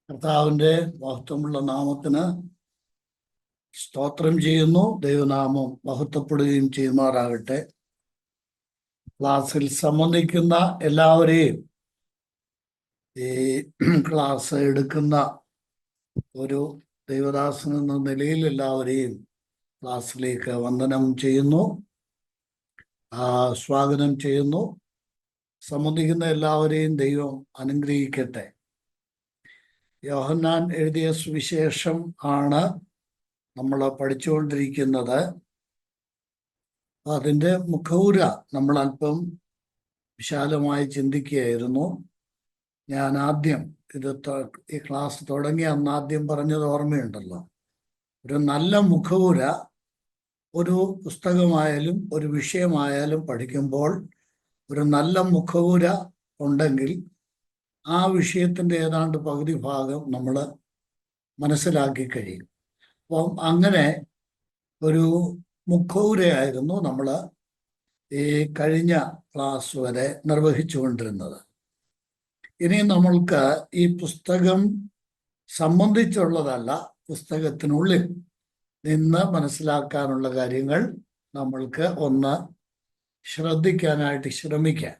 കർത്താവിൻ്റെ മഹത്വമുള്ള നാമത്തിന് സ്തോത്രം ചെയ്യുന്നു. ദൈവനാമം മഹത്വപ്പെടുകയും ചെയ്യുമാറാകട്ടെ. ക്ലാസ്സിൽ സംബന്ധിക്കുന്ന എല്ലാവരെയും, ഈ ക്ലാസ് എടുക്കുന്ന ഒരു ദൈവദാസൻ എന്ന നിലയിൽ എല്ലാവരെയും ക്ലാസ്സിലേക്ക് വന്ദനം ചെയ്യുന്നു, സ്വാഗതം ചെയ്യുന്നു. സംബന്ധിക്കുന്ന എല്ലാവരെയും ദൈവം അനുഗ്രഹിക്കട്ടെ. യോഹന്നാൻ എഴുതിയ സുവിശേഷം ആണ് നമ്മൾ പഠിച്ചുകൊണ്ടിരിക്കുന്നത്. അതിൻ്റെ മുഖവുര നമ്മൾ അല്പം വിശാലമായി ചിന്തിക്കുകയായിരുന്നു. ഞാൻ ആദ്യം ഈ ക്ലാസ് തുടങ്ങിയ അന്ന് ആദ്യം പറഞ്ഞത് ഓർമ്മയുണ്ടല്ലോ. ഒരു നല്ല മുഖവുര ഒരു പുസ്തകമായാലും ഒരു വിഷയമായാലും പഠിക്കുമ്പോൾ ഒരു നല്ല മുഖവുര ഉണ്ടെങ്കിൽ ആ വിഷയത്തിൻ്റെ ഏതാണ്ട് പകുതി ഭാഗം നമ്മൾ മനസ്സിലാക്കി കഴിയും. അപ്പം അങ്ങനെ ഒരു മുഖവുരയായിരുന്നു നമ്മൾ ഈ കഴിഞ്ഞ ക്ലാസ് വരെ നിർവഹിച്ചുകൊണ്ടിരുന്നത്. ഇനി നമ്മൾക്ക് ഈ പുസ്തകം സംബന്ധിച്ചുള്ളതല്ല, പുസ്തകത്തിനുള്ളിൽ നിന്ന് മനസ്സിലാക്കാനുള്ള കാര്യങ്ങൾ നമ്മൾക്ക് ഒന്ന് ശ്രദ്ധിക്കാനായിട്ട് ശ്രമിക്കാം.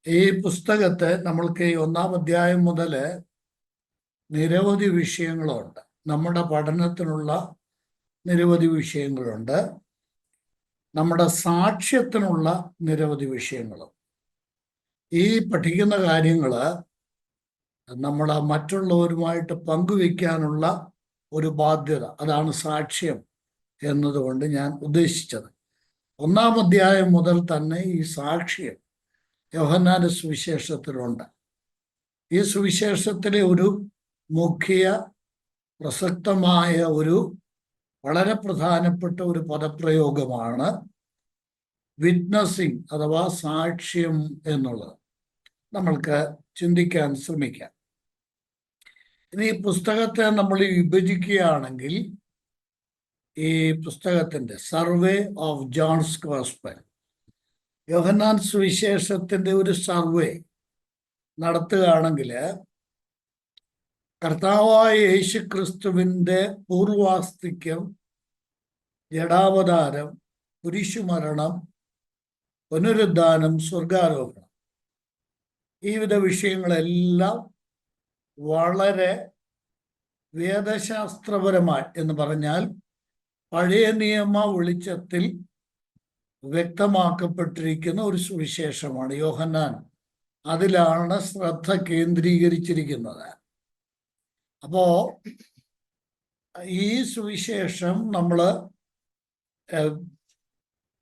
ഈ പുസ്തകത്തെ നമ്മൾക്ക് ഈ 1-ാം അധ്യായം മുതൽ നിരവധി വിഷയങ്ങളുണ്ട്. നമ്മുടെ പഠനത്തിനുള്ള നിരവധി വിഷയങ്ങളുണ്ട്. നമ്മുടെ സാക്ഷ്യത്തിനുള്ള നിരവധി വിഷയങ്ങളും. ഈ പഠിക്കുന്ന കാര്യങ്ങൾ നമ്മൾ മറ്റുള്ളവരുമായിട്ട് പങ്കുവയ്ക്കാനുള്ള ഒരു ബാധ്യത, അതാണ് സാക്ഷ്യം എന്നതുകൊണ്ട് ഞാൻ ഉദ്ദേശിച്ചത്. 1-ാം അധ്യായം മുതൽ തന്നെ ഈ സാക്ഷ്യം യോഹന്നാന്റെ സുവിശേഷത്തിലുണ്ട്. ഈ സുവിശേഷത്തിലെ ഒരു മുഖ്യ പ്രസക്തമായ ഒരു വളരെ പ്രധാനപ്പെട്ട ഒരു പദപ്രയോഗമാണ് വിറ്റ്നസിങ് അഥവാ സാക്ഷ്യം എന്നുള്ളത്. നമ്മൾക്ക് ചിന്തിക്കാൻ ശ്രമിക്കാം. ഇനി ഈ പുസ്തകത്തെ നമ്മൾ വിഭജിക്കുകയാണെങ്കിൽ ഈ പുസ്തകത്തിൻ്റെ സർവേ ഓഫ് ജോൺസ് ഗോസ്പൽ, യോഹന്നാൻ സുവിശേഷത്തിൻ്റെ ഒരു സർവേ നടത്തുകയാണെങ്കിൽ കർത്താവായ യേശു ക്രിസ്തുവിൻ്റെ പൂർവാസ്തിക്യം, ജഡാവതാരം, കുരിശുമരണം, പുനരുദ്ധാനം, സ്വർഗാരോഹണം, ഈ വിധ വിഷയങ്ങളെല്ലാം വളരെ വേദശാസ്ത്രപരമായി എന്ന് പറഞ്ഞാൽ പഴയ നിയമ വെളിച്ചത്തിൽ വ്യക്തമാക്കപ്പെട്ടിരിക്കുന്ന ഒരു സുവിശേഷമാണ് യോഹന്നാൻ. അതിലാണ് ശ്രദ്ധ കേന്ദ്രീകരിച്ചിരിക്കുന്നത്. അപ്പോ ഈ സുവിശേഷം നമ്മൾ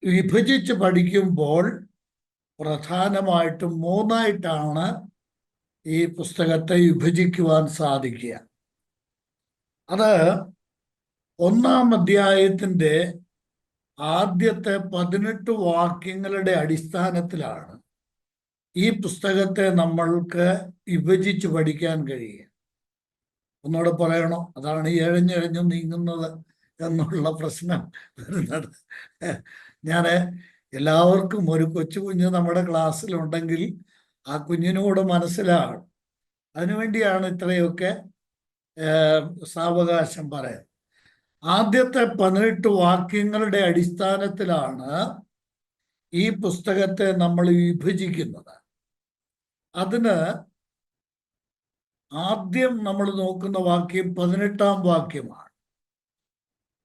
വിഭജിച്ച് പഠിക്കുമ്പോൾ പ്രധാനമായിട്ടും 3ആയിട്ടാണ് ഈ പുസ്തകത്തെ വിഭജിക്കുവാൻ സാധിക്കുക. അത് 1-ാം അധ്യായത്തിൻ്റെ ആദ്യത്തെ 18 വാക്യങ്ങളുടെ അടിസ്ഥാനത്തിലാണ് ഈ പുസ്തകത്തെ നമ്മൾക്ക് വിഭജിച്ച് പഠിക്കാൻ കഴിയുക. ഒന്നുകൂടെ പറയണോ? അതാണ് ഈ എഴഞ്ഞെഴഞ്ഞു നീങ്ങുന്നത് എന്നുള്ള പ്രശ്നം വരുന്നത്. ഞാൻ എല്ലാവർക്കും ഒരു കൊച്ചു കുഞ്ഞ് നമ്മുടെ ക്ലാസ്സിലുണ്ടെങ്കിൽ ആ കുഞ്ഞിനൂടെ മനസ്സിലാകണം. അതിനുവേണ്ടിയാണ് ഇത്രയൊക്കെ സാവകാശം പറയാൻ. ആദ്യത്തെ 18 വാക്യങ്ങളുടെ അടിസ്ഥാനത്തിലാണ് ഈ പുസ്തകത്തെ നമ്മൾ വിഭജിക്കുന്നത്. അതിന് ആദ്യം നമ്മൾ നോക്കുന്ന വാക്യം 18-ാം വാക്യമാണ്.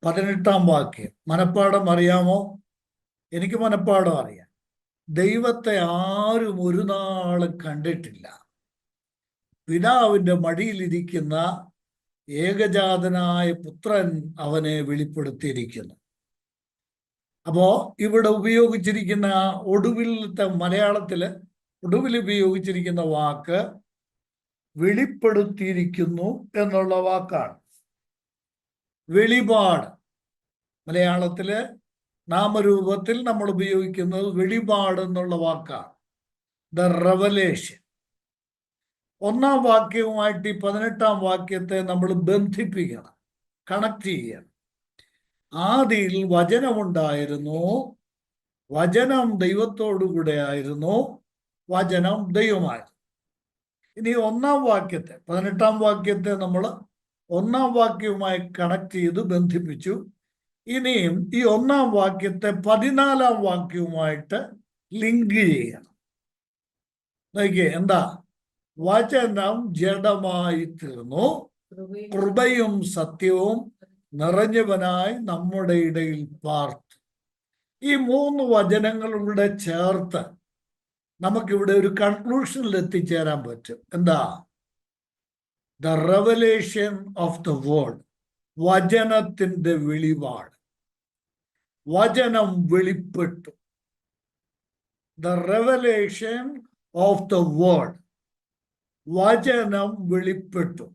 18-ാം വാക്യം മനപ്പാഠം അറിയാമോ? എനിക്ക് മനപ്പാഠം അറിയാം. ദൈവത്തെ ആരും ഒരു നാളും കണ്ടിട്ടില്ല, പിതാവിൻ്റെ മടിയിലിരിക്കുന്ന ഏകജാതനായ പുത്രൻ അവനെ വെളിപ്പെടുത്തിയിരിക്കുന്നു. അപ്പോ ഇവിടെ ഉപയോഗിച്ചിരിക്കുന്ന ഒടുവിലത്തെ മലയാളത്തില് ഒടുവിൽ ഉപയോഗിച്ചിരിക്കുന്ന വാക്ക് വെളിപ്പെടുത്തിയിരിക്കുന്നു എന്നുള്ള വാക്കാണ്. വെളിപാട് മലയാളത്തില് നാമരൂപത്തിൽ നമ്മൾ ഉപയോഗിക്കുന്നത് വെളിപാട് എന്നുള്ള വാക്കാണ്. The revelation. 1-ാം വാക്യവുമായിട്ട് ഈ 18-ാം വാക്യത്തെ നമ്മൾ ബന്ധിപ്പിക്കണം, കണക്ട് ചെയ്യണം. ആദിയിൽ വചനമുണ്ടായിരുന്നു, വചനം ദൈവത്തോടു കൂടെ ആയിരുന്നു, വചനം ദൈവമായിരുന്നു. ഇനി ഒന്നാം വാക്യത്തെ, 18-ാം വാക്യത്തെ നമ്മൾ ഒന്നാം വാക്യവുമായി കണക്ട് ചെയ്ത് ബന്ധിപ്പിച്ചു. ഇനിയും ഈ ഒന്നാം വാക്യത്തെ 14-ാം വാക്യവുമായിട്ട് ലിങ്ക് ചെയ്യണം. നോക്കിയേ, എന്താ? വചനം ജഡമായി തീർന്നു, കൃപയും സത്യവും നിറഞ്ഞവനായി നമ്മുടെ ഇടയിൽ പാർത്തു. ഈ 3 വചനങ്ങളുടെ ചേർത്ത് നമുക്കിവിടെ ഒരു കൺക്ലൂഷനിൽ എത്തിച്ചേരാൻ പറ്റും. എന്താ? The revelation of the word, വചനത്തിന്റെ വെളിപാട്. വചനം വെളിപ്പെട്ടു. The revelation of the word, വചനം വെളിപ്പെട്ടു.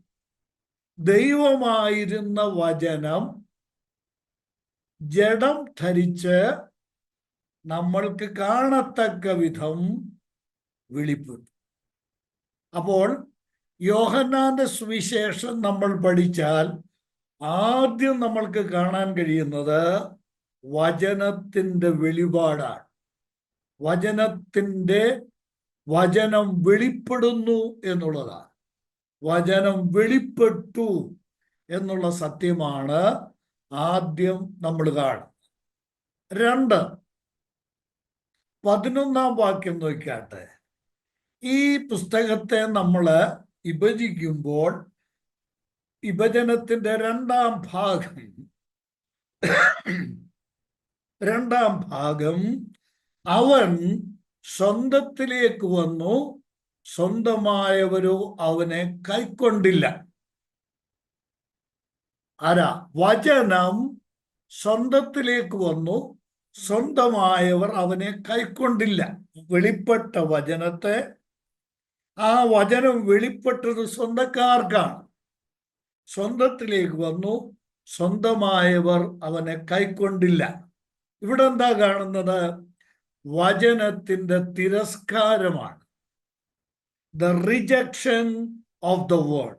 ദൈവമായിരുന്ന വചനം ജഡം ധരിച്ച് നമ്മൾക്ക് കാണത്തക്ക വിധം വെളിപ്പെട്ടു. അപ്പോൾ യോഹന്നാന്റെ സുവിശേഷം നമ്മൾ പഠിച്ചാൽ ആദ്യം നമ്മൾക്ക് കാണാൻ കഴിയുന്നത് വചനത്തിന്റെ വെളിപാടാണ്. വചനം വെളിപ്പെടുന്നു എന്നുള്ളതാണ്. വചനം വെളിപ്പെട്ടു എന്നുള്ള സത്യമാണ് ആദ്യം നമ്മൾ കാണും. 2, 11-ാം വാക്യം നോക്കാട്ടെ. ഈ പുസ്തകത്തെ നമ്മൾ വിഭജിക്കുമ്പോൾ വിഭജനത്തിന്റെ രണ്ടാം ഭാഗം അവൻ സ്വന്തത്തിലേക്ക് വന്നു, സ്വന്തമായവരോ അവനെ കൈക്കൊണ്ടില്ല. ആരാ? വചനം സ്വന്തത്തിലേക്ക് വന്നു, സ്വന്തമായവർ അവനെ കൈക്കൊണ്ടില്ല. വെളിപ്പെട്ട വചനത്തെ, ആ വചനം വെളിപ്പെട്ടത് സ്വന്തക്കാർക്കാണ്. സ്വന്തത്തിലേക്ക് വന്നു, സ്വന്തമായവർ അവനെ കൈക്കൊണ്ടില്ല. ഇവിടെ എന്താ കാണുന്നത്? വചനത്തിന്റെ തിരസ്കാരമാണ്. The rejection of the word.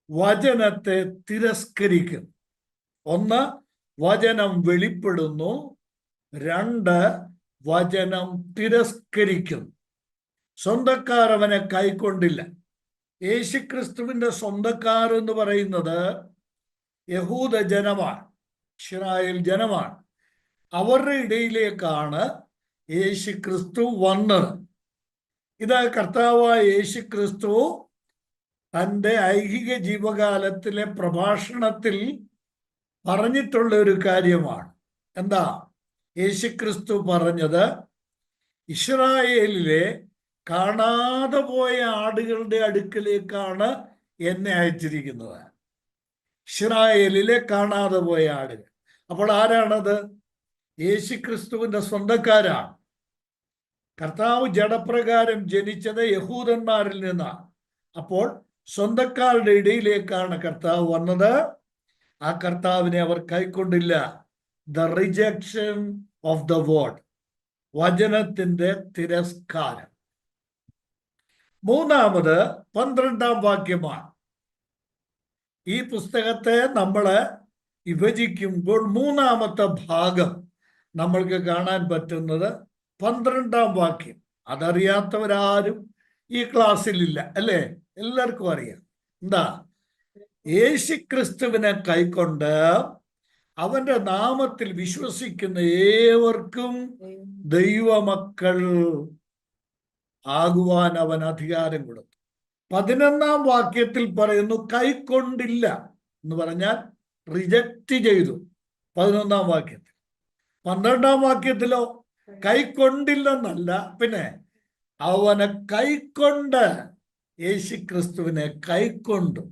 വചനത്തെ തിരസ്കരിക്കും. 1, വചനം വെളിപ്പെടുന്നു. 2, വചനം തിരസ്കരിക്കും. സ്വന്തക്കാർ അവനെ കൈക്കൊണ്ടില്ല. യേശുക്രിസ്തുവിന്റെ സ്വന്തക്കാർ എന്ന് പറയുന്നത് യഹൂദ ജനമാണ്, ഇസ്രായേൽ ജനമാണ്. അവരുടെ ഇടയിലേക്കാണ് യേശുക്രിസ്തു വന്നത്. ഇത് കർത്താവായ യേശുക്രിസ്തു തൻ്റെ ഐഹിക ജീവകാലത്തിലെ പ്രഭാഷണത്തിൽ പറഞ്ഞിട്ടുള്ള ഒരു കാര്യമാണ്. എന്താ യേശുക്രിസ്തു പറഞ്ഞത്? ഇസ്രായേലിലെ കാണാതെ പോയ ആടുകളുടെ അടുക്കലേക്കാണ് എന്നെ അയച്ചിരിക്കുന്നത്. ഇസ്രായേലിലെ കാണാതെ പോയ ആടുകൾ. അപ്പോൾ ആരാണത്? യേശുക്രിസ്തുവിന്റെ സ്വന്തക്കാരാണ്. കർത്താവ് ജഡപ്രകാരം ജനിച്ചത് യഹൂദന്മാരിൽ നിന്നാണ്. അപ്പോൾ സ്വന്തക്കാരുടെ ഇടയിലേക്കാണ് കർത്താവ് വന്നത്. ആ കർത്താവിനെ അവർ കൈക്കൊണ്ടില്ല. The rejection of the word, വചനത്തിന്റെ തിരസ്കാരം. 3-ാമത് 12-ാം വാക്യമാണ്. ഈ പുസ്തകത്തെ നമ്മൾ വിഭജിക്കുമ്പോൾ 3-ാമത്തെ ഭാഗം നമ്മൾക്ക് കാണാൻ പറ്റുന്നത് 12-ാം വാക്യം. അതറിയാത്തവരാരും ഈ ക്ലാസ്സിലില്ല, അല്ലേ? എല്ലാവർക്കും അറിയാം. എന്താ? യേശുക്രിസ്തുവിനെ കൈക്കൊണ്ട് അവന്റെ നാമത്തിൽ വിശ്വസിക്കുന്ന ഏവർക്കും ദൈവമക്കൾ ആകുവാൻ അവൻ അധികാരം കൊടുത്തു. 11-ാം വാക്യത്തിൽ പറയുന്നു കൈക്കൊണ്ടില്ല എന്ന് പറഞ്ഞാൽ റിജക്റ്റ് ചെയ്തു. 11-ാം വാക്യത്തിൽ. 12-ാം വാക്യത്തിലോ കൈക്കൊണ്ടില്ലെന്നല്ല, പിന്നെ അവനെ കൈക്കൊണ്ട്, യേശുക്രിസ്തുവിനെ കൈക്കൊണ്ടു.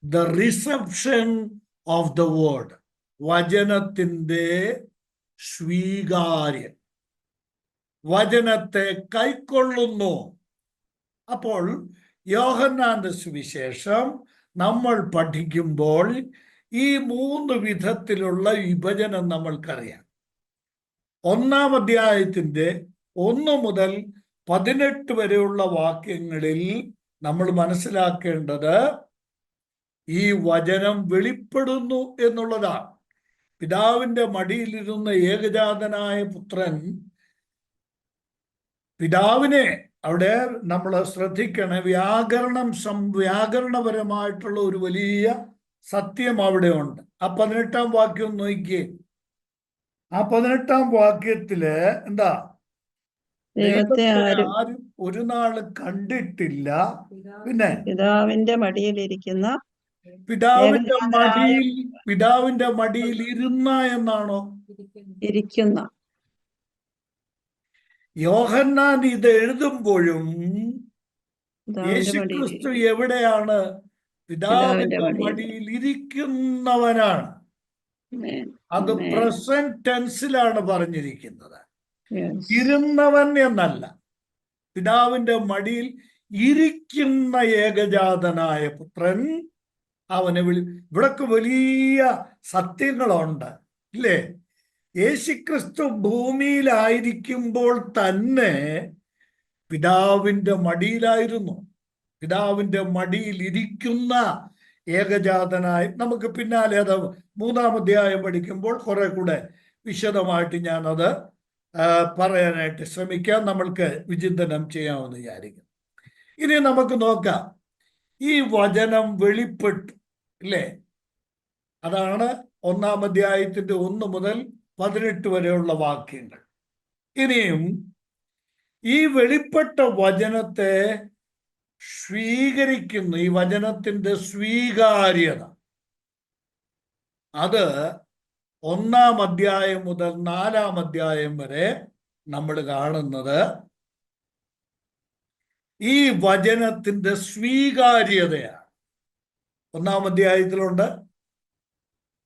The reception of the word, വചനത്തിന്റെ സ്വീകാര്യം. വചനത്തെ കൈക്കൊള്ളുന്നു. അപ്പോൾ യോഹന്നാന്റെ സുവിശേഷം നമ്മൾ പഠിക്കുമ്പോൾ ഈ 3 വിധത്തിലുള്ള വിഭജനം നമ്മൾക്കറിയാം. 1-ാം അധ്യായത്തിന്റെ 1 മുതൽ 18 വരെയുള്ള വാക്യങ്ങളിൽ നമ്മൾ മനസ്സിലാക്കേണ്ടത് ഈ വചനം വെളിപ്പെടുന്നു എന്നുള്ളതാണ്. പിതാവിന്റെ മടിയിലിരുന്ന ഏകജാതനായ പുത്രൻ പിതാവിനെ അവിടെ നമ്മൾ ശ്രദ്ധിക്കണേ, വ്യാകരണപരമായിട്ടുള്ള ഒരു വലിയ സത്യം അവിടെ ഉണ്ട്. ആ 18-ാം വാക്യം നോക്കിയേ. ആ 18-ാം വാക്യത്തില് എന്താ? ദൈവത്തെ ആരും ഒരു നാള് കണ്ടിട്ടില്ല. പിന്നെ പിതാവിന്റെ മടിയിലിരിക്കുന്ന പിതാവിന്റെ മടിയിൽ ഇരുന്ന എന്നാണോ? ഇരിക്കുന്ന. യോഹന്നാൻ ഇത് എഴുതുമ്പോഴും യേശുക്രിസ്തു എവിടെയാണ്? പിതാവിന്റെ മടിയിൽ ഇരിക്കുന്നവനാണ്. അത് പ്രസന്റ് ടെൻസിലാണ് പറഞ്ഞിരിക്കുന്നത്, ഇരുന്നവൻ എന്നല്ല. പിതാവിന്റെ മടിയിൽ ഇരിക്കുന്ന ഏകജാതനായ പുത്രൻ അവനെ ഇവിടൊക്കെ വലിയ സത്യങ്ങളുണ്ട്, ഇല്ലേ? യേശുക്രിസ്തു ഭൂമിയിലായിരിക്കുമ്പോൾ തന്നെ പിതാവിന്റെ മടിയിലായിരുന്നു. പിതാവിന്റെ മടിയിൽ ഇരിക്കുന്ന ഏകജാതനായി, നമുക്ക് പിന്നാലെ അത് 3-ാം അധ്യായം പഠിക്കുമ്പോൾ കുറെ കൂടെ വിശദമായിട്ട് ഞാനത് പറയാനായിട്ട് ശ്രമിക്കാം. നമ്മൾക്ക് വിചിന്തനം ചെയ്യാമെന്ന് വിചാരിക്കും. ഇനി നമുക്ക് നോക്കാം, ഈ വചനം വെളിപ്പെട്ടു, ഇല്ലേ? അതാണ് 1-ാം അധ്യായത്തിന്റെ 1 മുതൽ 18 വരെയുള്ള വാക്യങ്ങൾ. ഇനിയും ഈ വെളിപ്പെട്ട വചനത്തെ സ്വീകരിക്കുന്നു, ഈ വചനത്തിന്റെ സ്വീകാര്യത, അത് 1-ാം അധ്യായം മുതൽ 4-ാം അധ്യായം വരെ നമ്മൾ കാണുന്നത് ഈ വചനത്തിന്റെ സ്വീകാര്യതയാണ്. 1-ാം അധ്യായത്തിലുണ്ട്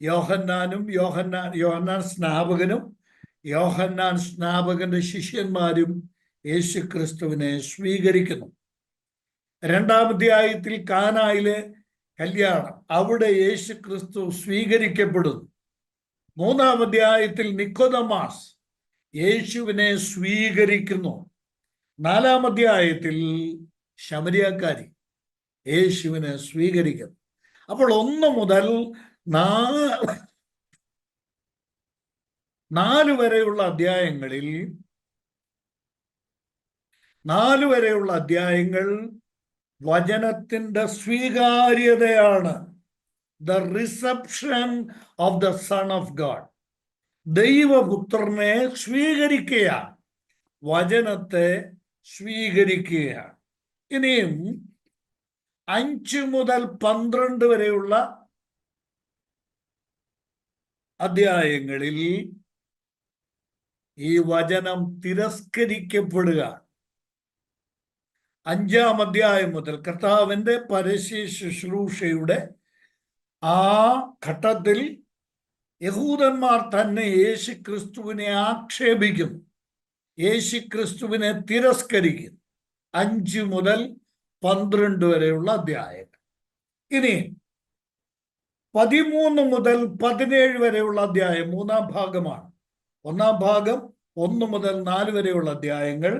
യോഹന്നാൻ സ്നാപകനും യോഹന്നാൻ സ്നാപകന്റെ ശിഷ്യന്മാരും യേശുക്രിസ്തുവിനെ സ്വീകരിക്കുന്നു. 2-ാം അധ്യായത്തിൽ കാനായിലെ കല്യാണം, അവിടെ യേശുക്രിസ്തു സ്വീകരിക്കപ്പെടുന്നു. 3-ാം അധ്യായത്തിൽ നിക്കോദമാസ് യേശുവിനെ സ്വീകരിക്കുന്നു. 4-ാം അധ്യായത്തിൽ ശമരിയാക്കാരി യേശുവിനെ സ്വീകരിക്കുന്നു. അപ്പോൾ 1 മുതൽ 4 വരെയുള്ള അധ്യായങ്ങൾ വചനത്തിന്റെ സ്വീകാര്യതയാണ്. The reception of the son of God. ദൈവപുത്രനെ സ്വീകരിക്കുകയാണ്, വചനത്തെ സ്വീകരിക്കുകയാണ്. ഇനിയും 5 മുതൽ 12 വരെയുള്ള അധ്യായങ്ങളിൽ ഈ വചനം തിരസ്കരിക്കപ്പെടുക. 5-ാം അധ്യായം മുതൽ കർത്താവിന്റെ പരസ്യ ശുശ്രൂഷയുടെ ആ ഘട്ടത്തിൽ യഹൂദന്മാർ തന്നെ യേശുക്രിസ്തുവിനെ ആക്ഷേപിക്കുന്നു, യേശുക്രിസ്തുവിനെ തിരസ്കരിക്കുന്നു. 5 മുതൽ 12 വരെയുള്ള അധ്യായങ്ങൾ. ഇനി 13 മുതൽ 17 വരെയുള്ള അധ്യായം 3-ാം ഭാഗമാണ്. 1-ാം ഭാഗം 1 മുതൽ 4 വരെയുള്ള അധ്യായങ്ങൾ.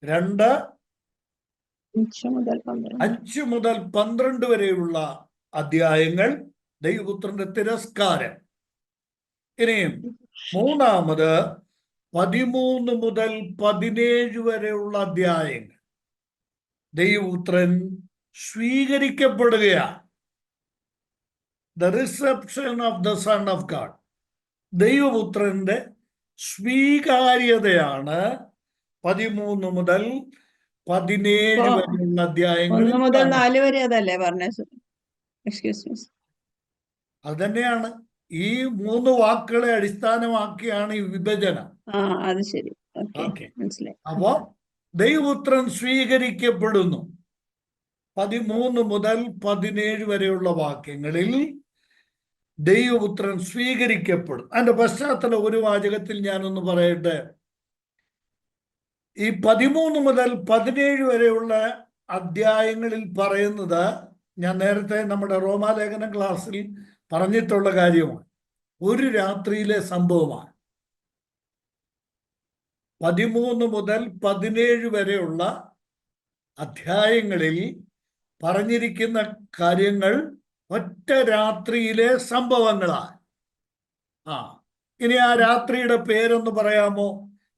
5 മുതൽ 12 വരെയുള്ള അധ്യായങ്ങൾ ദൈവപുത്രന്റെ തിരസ്കാരം. ഇനിയും 3-ാമത് 13 മുതൽ 17 വരെയുള്ള അധ്യായങ്ങൾ ദൈവപുത്രൻ സ്വീകരിക്കപ്പെടുകയാണ്. The reception of the son of God. ദൈവപുത്രന്റെ സ്വീകാര്യതയാണ് 13 മുതൽ 17 വരെയുള്ള അധ്യായങ്ങൾ. 1 മുതൽ 4 വരെ അതല്ലേ പറഞ്ഞത്? Excuse me. അത് തന്നെയാണ്. ഈ 3 വാക്കുകളെ അടിസ്ഥാനമാക്കിയാണ് ഈ വിഭജനം. അത് ശരി, മനസ്സിലായി. അപ്പോ ദൈവപുത്രൻ സ്വീകരിക്കപ്പെടുന്നു. 13 മുതൽ 17 വരെയുള്ള വാക്യങ്ങളിൽ ദൈവപുത്രൻ സ്വീകരിക്കപ്പെടും. അതിന്റെ പശ്ചാത്തലം ഒരു വാചകത്തിൽ ഞാനൊന്ന് പറയട്ടെ. ഈ 13 മുതൽ 17 വരെയുള്ള അധ്യായങ്ങളിൽ പറയുന്നത്, ഞാൻ നേരത്തെ നമ്മുടെ റോമാലേഖനം ക്ലാസ്സിൽ പറഞ്ഞിട്ടുള്ള കാര്യമാണ്, ഒരു രാത്രിയിലെ സംഭവമാണ്. 13 മുതൽ 17 വരെയുള്ള അധ്യായങ്ങളിൽ പറഞ്ഞിരിക്കുന്ന കാര്യങ്ങൾ ഒറ്റ രാത്രിയിലെ സംഭവങ്ങളാണ്. ഇനി ആ രാത്രിയുടെ പേരൊന്ന് പറയാമോ?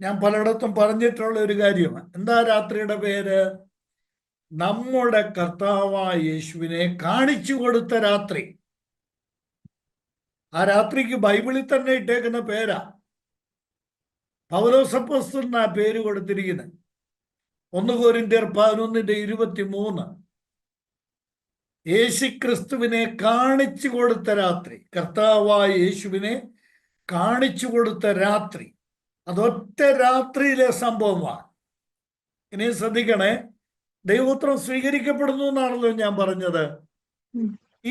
ഞാൻ പലയിടത്തും പറഞ്ഞിട്ടുള്ള ഒരു കാര്യമാണ്. എന്താ രാത്രിയുടെ പേര്? നമ്മുടെ കർത്താവായ യേശുവിനെ കാണിച്ചു കൊടുത്ത രാത്രി. ആ രാത്രിക്ക് ബൈബിളിൽ തന്നെ ഇട്ടേക്കുന്ന പേരാ. പൗലോസ് അപ്പോസ്തലൻ ആ പേര് കൊടുത്തിരിക്കുന്നത്. 1 കൊരിന്ത്യർ 11:23. യേശുക്രിസ്തുവിനെ കാണിച്ചു കൊടുത്ത രാത്രി, കർത്താവായ യേശുവിനെ കാണിച്ചു കൊടുത്ത രാത്രി. അതൊറ്റ രാത്രിയിലെ സംഭവമാണ്. ഇനി ശ്രദ്ധിക്കണേ, ദൈവപുത്രൻ സ്വീകരിക്കപ്പെടുന്നു എന്നാണല്ലോ ഞാൻ പറഞ്ഞത്.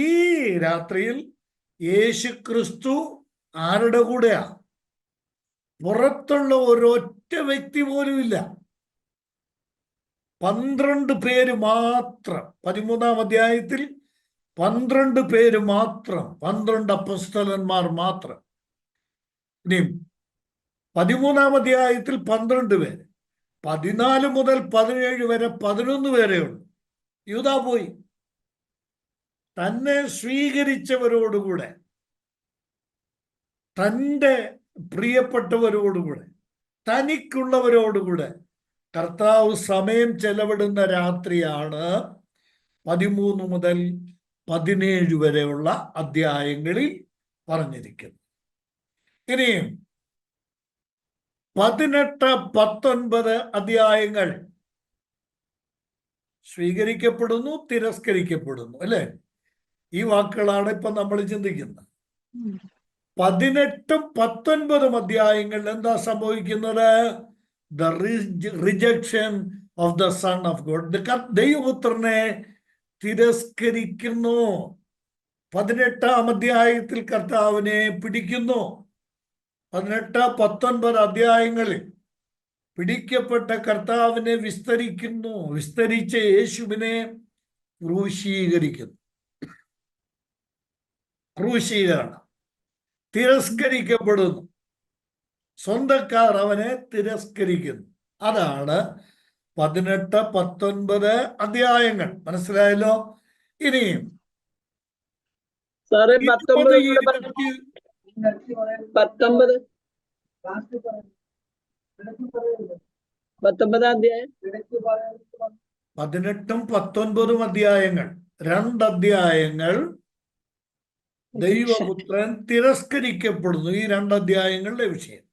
ഈ രാത്രിയിൽ യേശുക്രിസ്തു ആരുടെ കൂടെയാ? പുറത്തുള്ള ഒരൊറ്റ വ്യക്തി പോലും ഇല്ല. 12 പേര് മാത്രം. 13-ാം അധ്യായത്തിൽ 12 പേര് മാത്രം, 12 അപ്പോസ്തലന്മാർ മാത്രം. ഇനി 13-ാം അധ്യായത്തിൽ 12 പേര്, 14 മുതൽ 17 വരെ 11 പേരേ ഉള്ളൂ. യൂദാ പോയി. തന്നെ സ്വീകരിച്ചവരോടുകൂടെ, തൻ്റെ പ്രിയപ്പെട്ടവരോടുകൂടെ, തനിക്കുള്ളവരോടുകൂടെ കർത്താവ് സമയം ചെലവിടുന്ന രാത്രിയാണ് 13 മുതൽ 17 വരെയുള്ള അധ്യായങ്ങളിൽ പറഞ്ഞിരിക്കുന്നത്. ഇനിയും 18, 19 അധ്യായങ്ങൾ സ്വീകരിക്കപ്പെടുന്നു, തിരസ്കരിക്കപ്പെടുന്നു, അല്ലേ? ഈ വാക്കുകളാണ് ഇപ്പൊ നമ്മൾ ചിന്തിക്കുന്നത്. 18, 19 അധ്യായങ്ങളിൽ എന്താ സംഭവിക്കുന്നത്? The rejection of the Son of God. ദൈവപുത്രനെ തിരസ്കരിക്കുന്നു. 18-ാം അധ്യായത്തിൽ കർത്താവിനെ പിടിക്കുന്നു. 18, 19 അധ്യായങ്ങളിൽ പിടിക്കപ്പെട്ട കർത്താവിനെ വിസ്തരിക്കുന്നു. വിസ്തരിച്ച യേശുവിനെ ക്രൂശീകരിക്കുന്നു. ക്രൂശീകരണം. തിരസ്കരിക്കപ്പെടുന്നു. സ്വന്തക്കാർ അവനെ തിരസ്കരിക്കുന്നു. അതാണ് 18, 19 അധ്യായങ്ങൾ. മനസ്സിലായല്ലോ? ഇനിയും 19, 19 അധ്യായങ്ങൾ, 2 അധ്യായങ്ങൾ ദൈവപുത്രൻ തിരസ്കരിക്കപ്പെടുന്നു. ഈ 2 അധ്യായങ്ങളുടെ വിഷയം.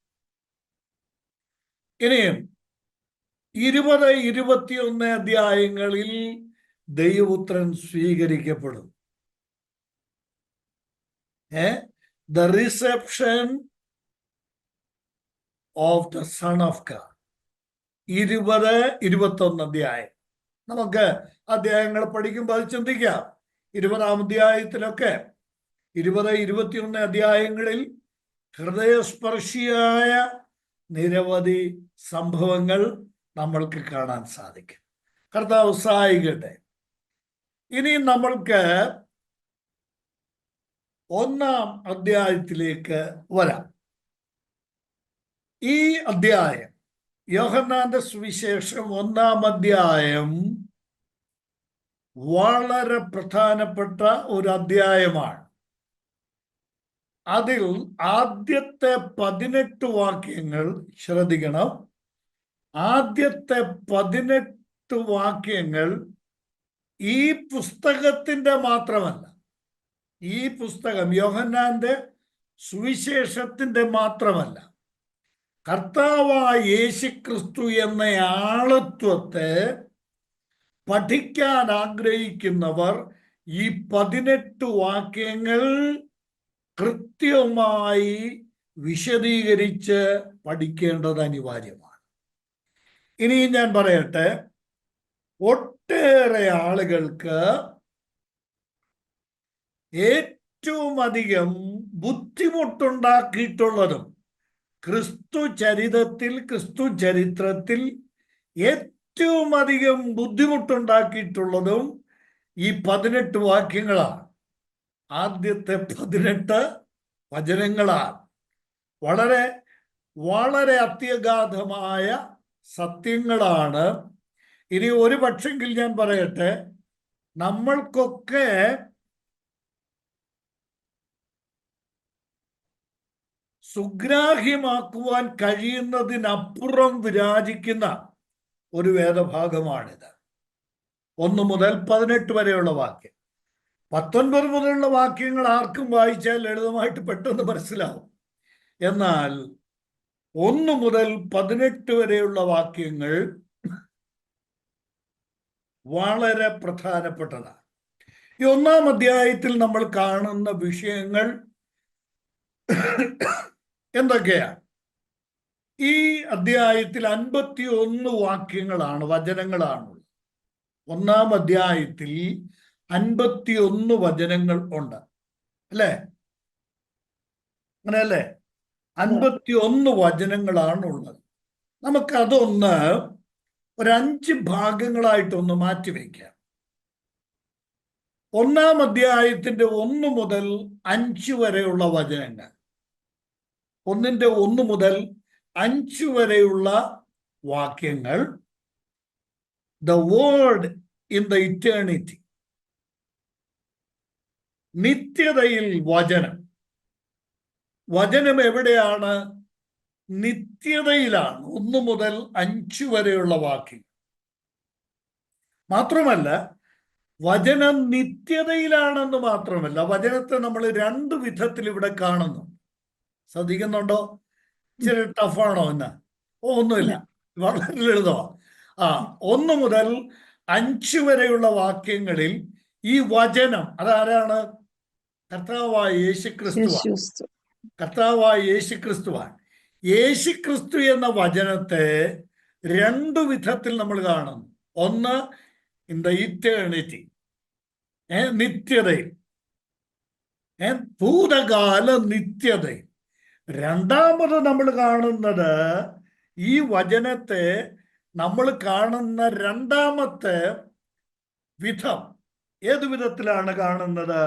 ഇനിയും 20, 21 അധ്യായങ്ങളിൽ ദൈവപുത്രൻ സ്വീകരിക്കപ്പെടുന്നു. The reception of the Son of God. 20, 21 അധ്യായം. നമുക്ക് അധ്യായങ്ങൾ പഠിക്കുമ്പോൾ അത് ചിന്തിക്കാം. 20-ാം അധ്യായത്തിലൊക്കെ 20, 21 അധ്യായങ്ങളിൽ ഹൃദയസ്പർശിയായ നിരവധി സംഭവങ്ങൾ നമ്മൾക്ക് കാണാൻ സാധിക്കും. കർത്താവ് സഹായിക്കട്ടെ. ഇനി നമ്മൾക്ക് 1-ാം അധ്യായത്തിലേക്ക് വരാം. ഈ അധ്യായം, യോഹന്നാന്റെ സുവിശേഷം 1-ാം അധ്യായം, വളരെ പ്രധാനപ്പെട്ട ഒരു അധ്യായമാണ്. അതിൽ ആദ്യത്തെ 18 വാക്യങ്ങൾ ശ്രദ്ധിക്കണം. ആദ്യത്തെ 18 വാക്യങ്ങൾ ഈ പുസ്തകത്തിന്റെ മാത്രമല്ല, ഈ പുസ്തകം യോഹന്നാന്റെ സുവിശേഷത്തിന്റെ മാത്രമല്ല, കർത്താവായ യേശുക്രിസ്തു എന്ന ആളത്വത്തെ പഠിക്കാൻ ആഗ്രഹിക്കുന്നവർ ഈ 18 വാക്യങ്ങൾ കൃത്യമായി വിശദീകരിച്ച് പഠിക്കേണ്ടത് അനിവാര്യമാണ്. ഇനി ഞാൻ പറയട്ടെ, ഒട്ടേറെ ആളുകൾക്ക് ഏറ്റവും അധികം ബുദ്ധിമുട്ടുണ്ടാക്കിയിട്ടുള്ളതും ക്രിസ്തു ചരിത്രത്തിൽ ഏറ്റവും അധികം ബുദ്ധിമുട്ടുണ്ടാക്കിയിട്ടുള്ളതും ഈ 18 വാക്യങ്ങളാണ്. ആദ്യത്തെ 18 വചനങ്ങളാണ്. വളരെ വളരെ അത്യഗാധമായ സത്യങ്ങളാണ്. ഇനി ഒരു പക്ഷെങ്കിൽ ഞാൻ പറയട്ടെ, നമ്മൾക്കൊക്കെ സുഗ്രാഹ്യമാക്കുവാൻ കഴിയുന്നതിനപ്പുറം വിരാജിക്കുന്ന ഒരു വേദഭാഗമാണിത്. 1 മുതൽ 18 വരെയുള്ള വാക്യം. 19 മുതലുള്ള വാക്യങ്ങൾ ആർക്കും വായിച്ചാൽ ലളിതമായിട്ട് പെട്ടെന്ന് മനസ്സിലാവും. എന്നാൽ 1 മുതൽ 18 വരെയുള്ള വാക്യങ്ങൾ വളരെ പ്രധാനപ്പെട്ടതാണ്. ഈ 1-ാം അധ്യായത്തിൽ നമ്മൾ കാണുന്ന വിഷയങ്ങൾ എന്തൊക്കെയാണ്? ഈ അധ്യായത്തിൽ 51 വാക്യങ്ങളാണ്, വചനങ്ങളാണ്. 1-ാം അധ്യായത്തിൽ 51 വചനങ്ങൾ ഉണ്ട്, അല്ലേ? അങ്ങനെയല്ലേ? 51 വചനങ്ങളാണ് ഉള്ളത്. നമുക്കതൊന്ന് ഒരു 5 ഭാഗങ്ങളായിട്ടൊന്ന് മാറ്റിവെക്കാം. 1-ാം അധ്യായത്തിന്റെ 1 മുതൽ 5 വരെയുള്ള വചനങ്ങൾ, 1-ന്റെ 1 മുതൽ 5 വരെയുള്ള വാക്യങ്ങൾ, the word in the eternity, നിത്യതയിൽ വചനം. വചനം എവിടെയാണ്? നിത്യതയിലാണ്. 1 മുതൽ 5 വരെയുള്ള വാക്യം. മാത്രമല്ല, വചനം നിത്യതയിലാണെന്ന് മാത്രമല്ല, വചനത്തെ നമ്മൾ 2 വിധത്തിൽ ഇവിടെ കാണുന്നു. ശ്രദ്ധിക്കുന്നുണ്ടോ? ഇച്ചിരി ടഫാണോ എന്ന്? ഒന്നുമില്ല, വളരെ ലളിതമാണ്. 1 മുതൽ 5 വരെയുള്ള വാക്യങ്ങളിൽ ഈ വചനം അതാരാണ്? കർത്താവായ യേശുക്രിസ്തു. കർത്താവായ യേശുക്രിസ്തുവാണ്. യേശുക്രിസ്തു എന്ന വചനത്തെ 2 വിധത്തിൽ നമ്മൾ കാണുന്നു. ഒന്ന്, ഇൻ ദ ഇറ്റേണിറ്റി, നിത്യതയിൽ, ഭൂതകാല നിത്യതയിൽ. രണ്ടാമത് നമ്മൾ കാണുന്നത്, ഈ വചനത്തെ നമ്മൾ കാണുന്ന രണ്ടാമത്തെ വിധം ഏതു വിധത്തിലാണ് കാണുന്നത്?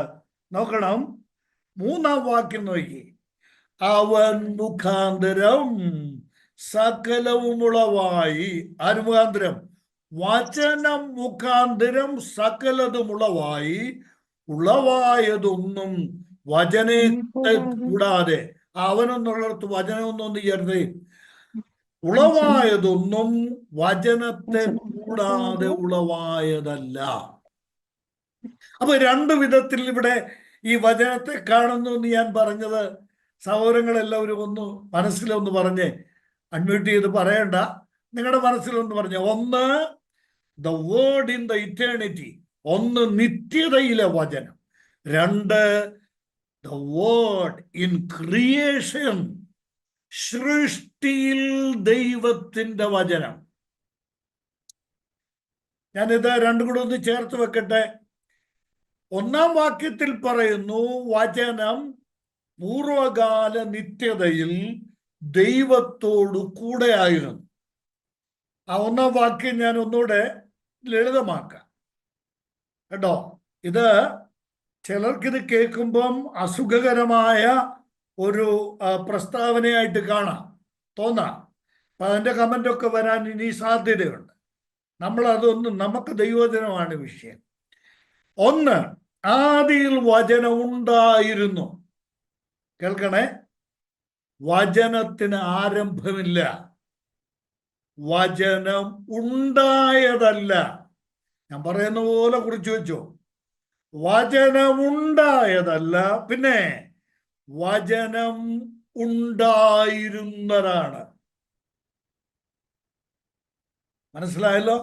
നോക്കണം, 3-ാം വാക്യം നോക്കി. അവൻ മുഖാന്തരം സകലവും ഉളവായി. ആര് മുഖാന്തരം? വചനം മുഖാന്തരം സകലതും ഉളവായി. ഉളവായതൊന്നും വചനത്തെ കൂടാതെ, അവനെന്നുള്ളിടത്ത് വചനമൊന്നും ചേർത്ത്, ഉളവായതൊന്നും വചനത്തെ കൂടാതെ ഉളവായതല്ല. അപ്പൊ 2 വിധത്തിൽ ഇവിടെ ഈ വചനത്തെ കാണുന്നു എന്ന് ഞാൻ പറഞ്ഞത് സഹോദരങ്ങളെല്ലാവരും ഒന്ന് മനസ്സിലൊന്ന് പറഞ്ഞ്, അൺമ്യൂട്ട് ചെയ്ത് പറയണ്ട, നിങ്ങളുടെ മനസ്സിലൊന്ന് പറഞ്ഞ്. ഒന്ന്, the word in the eternity, ഒന്ന് നിത്യതയിലെ വചനം. 2, ദ വേർഡ് ഇൻ ക്രിയേഷൻ, സൃഷ്ടിയിൽ ദൈവത്തിന്റെ വചനം. ഞാനിത് 2 കൂടെ ഒന്ന് ചേർത്ത് വെക്കട്ടെ. 1-ാം വാക്യത്തിൽ പറയുന്നു, വചനം പൂർവകാല നിത്യതയിൽ ദൈവത്തോടു കൂടെ ആയിരുന്നു. ആ 1-ാം വാക്യം ഞാൻ ഒന്നുകൂടെ ലളിതമാക്കാം കേട്ടോ. ഇത് ചിലർക്കിത് കേൾക്കുമ്പം അസുഖകരമായ ഒരു പ്രസ്താവനയായിട്ട് തോന്നാം. അപ്പം അതിൻ്റെ കമൻ്റൊക്കെ വരാൻ ഇനി സാധ്യതയുണ്ട്. നമ്മളതൊന്നും, നമുക്ക് ദൈവവചനമാണ് വിഷയം. 1, ആദിയിൽ വചനം ഉണ്ടായിരുന്നു. കേൾക്കണേ, വചനത്തിന് ആരംഭമില്ല. വചനം ഉണ്ടായതല്ല. ഞാൻ പറയുന്ന പോലെ കുറിച്ച് വെച്ചോ. വചനം ഉണ്ടായതല്ല, പിന്നെ വചനം ഉണ്ടായിരുന്നതാണ്. മനസ്സിലായല്ലോ?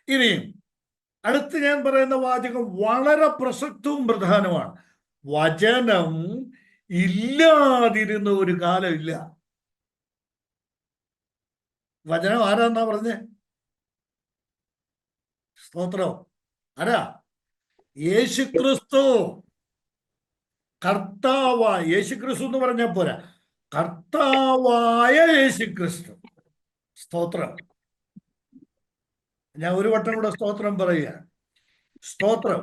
ഇനിയും അടുത്ത് ഞാൻ പറയുന്ന വാചകം വളരെ പ്രസക്തവും പ്രധാനമാണ്. വചനം ഇല്ലാതിരുന്ന ഒരു കാലമില്ല. വചനം ആരാന്നാ പറഞ്ഞേ? സ്തോത്രം. ആരാ? യേശുക്രിസ്തു. കർത്താവായ യേശുക്രിസ്തു എന്ന് പറഞ്ഞാൽ പോരാ, കർത്താവായ യേശുക്രിസ്തു. സ്തോത്രം. ഞാൻ ഒരു വട്ടം കൂടെ സ്തോത്രം പറയുക. സ്തോത്രം.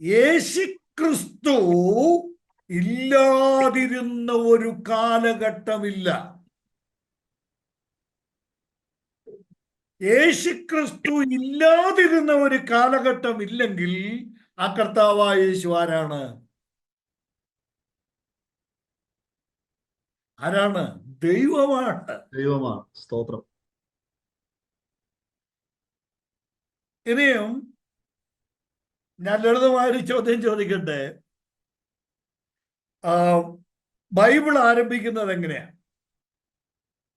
യേശുക്രിസ്തു ഇല്ലാതിരുന്ന ഒരു കാലഘട്ടമില്ല. യേശുക്രിസ്തു ഇല്ലാതിരുന്ന ഒരു കാലഘട്ടം ഇല്ലെങ്കിൽ ആ കർത്താവായ യേശു ആരാണ്? ആരാണ്? ദൈവമാണ്. ദൈവമാണ്. സ്തോത്രം. ഇനിയും ഞാൻ ലളിതമായൊരു ചോദ്യം ചോദിക്കട്ടെ. ബൈബിൾ ആരംഭിക്കുന്നത് എങ്ങനെയാ?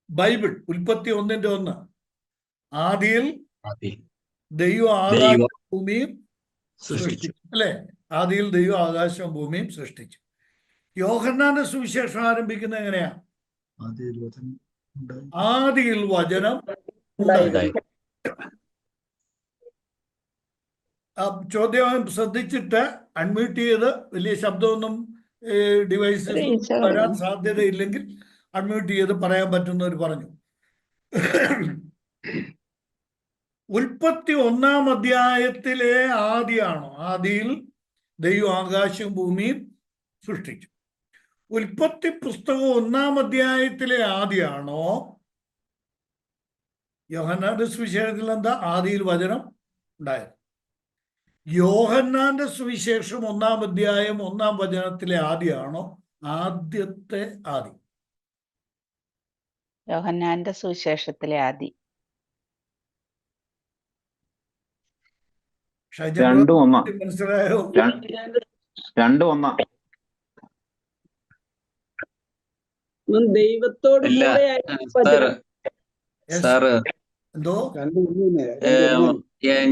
ബൈബിൾ ഉൽപ്പത്തി 1:1 ആദിയിൽ ദൈവം ആകാശവും ഭൂമിയും സൃഷ്ടിച്ചു, അല്ലെ? ആദിയിൽ ദൈവം ആകാശവും ഭൂമിയും സൃഷ്ടിച്ചു. യോഹന്നാന്റെ സുവിശേഷം ആരംഭിക്കുന്നത് എങ്ങനെയാ? ആദിയിൽ വചനം ഉണ്ടായി. ചോദ്യം ശ്രദ്ധിച്ചിട്ട് അൺമ്യൂട്ട് ചെയ്ത്, വലിയ ശബ്ദമൊന്നും ഡിവൈസിൽ വരാൻ സാധ്യതയില്ലെങ്കിൽ അൺമ്യൂട്ട് ചെയ്ത് പറയാൻ പറ്റുന്നവർ പറഞ്ഞു. ഉൽപ്പത്തി 1-ാം അധ്യായത്തിലെ ആദിയാണോ? ആദിയിൽ ദൈവം ആകാശവും ഭൂമിയും സൃഷ്ടിച്ചു. ഉൽപ്പത്തി പുസ്തകം 1-ാം അധ്യായത്തിലെ ആദിയാണോ? യോഹന്നാന്റെ സുവിശേഷത്തിൽ എന്താ? ആദിയിൽ വചനം ഉണ്ടായത്. യോഹന്നാന്റെ സുവിശേഷം 1-ാം അധ്യായം 1-ാം വചനത്തിലെ ആദിയാണോ? ആദ്യത്തെ ആദി. യോഹന്നാന്റെ സുവിശേഷത്തിലെ ആദി. മനസ്സിലായോ? ദൈവത്തോട് എന്തോ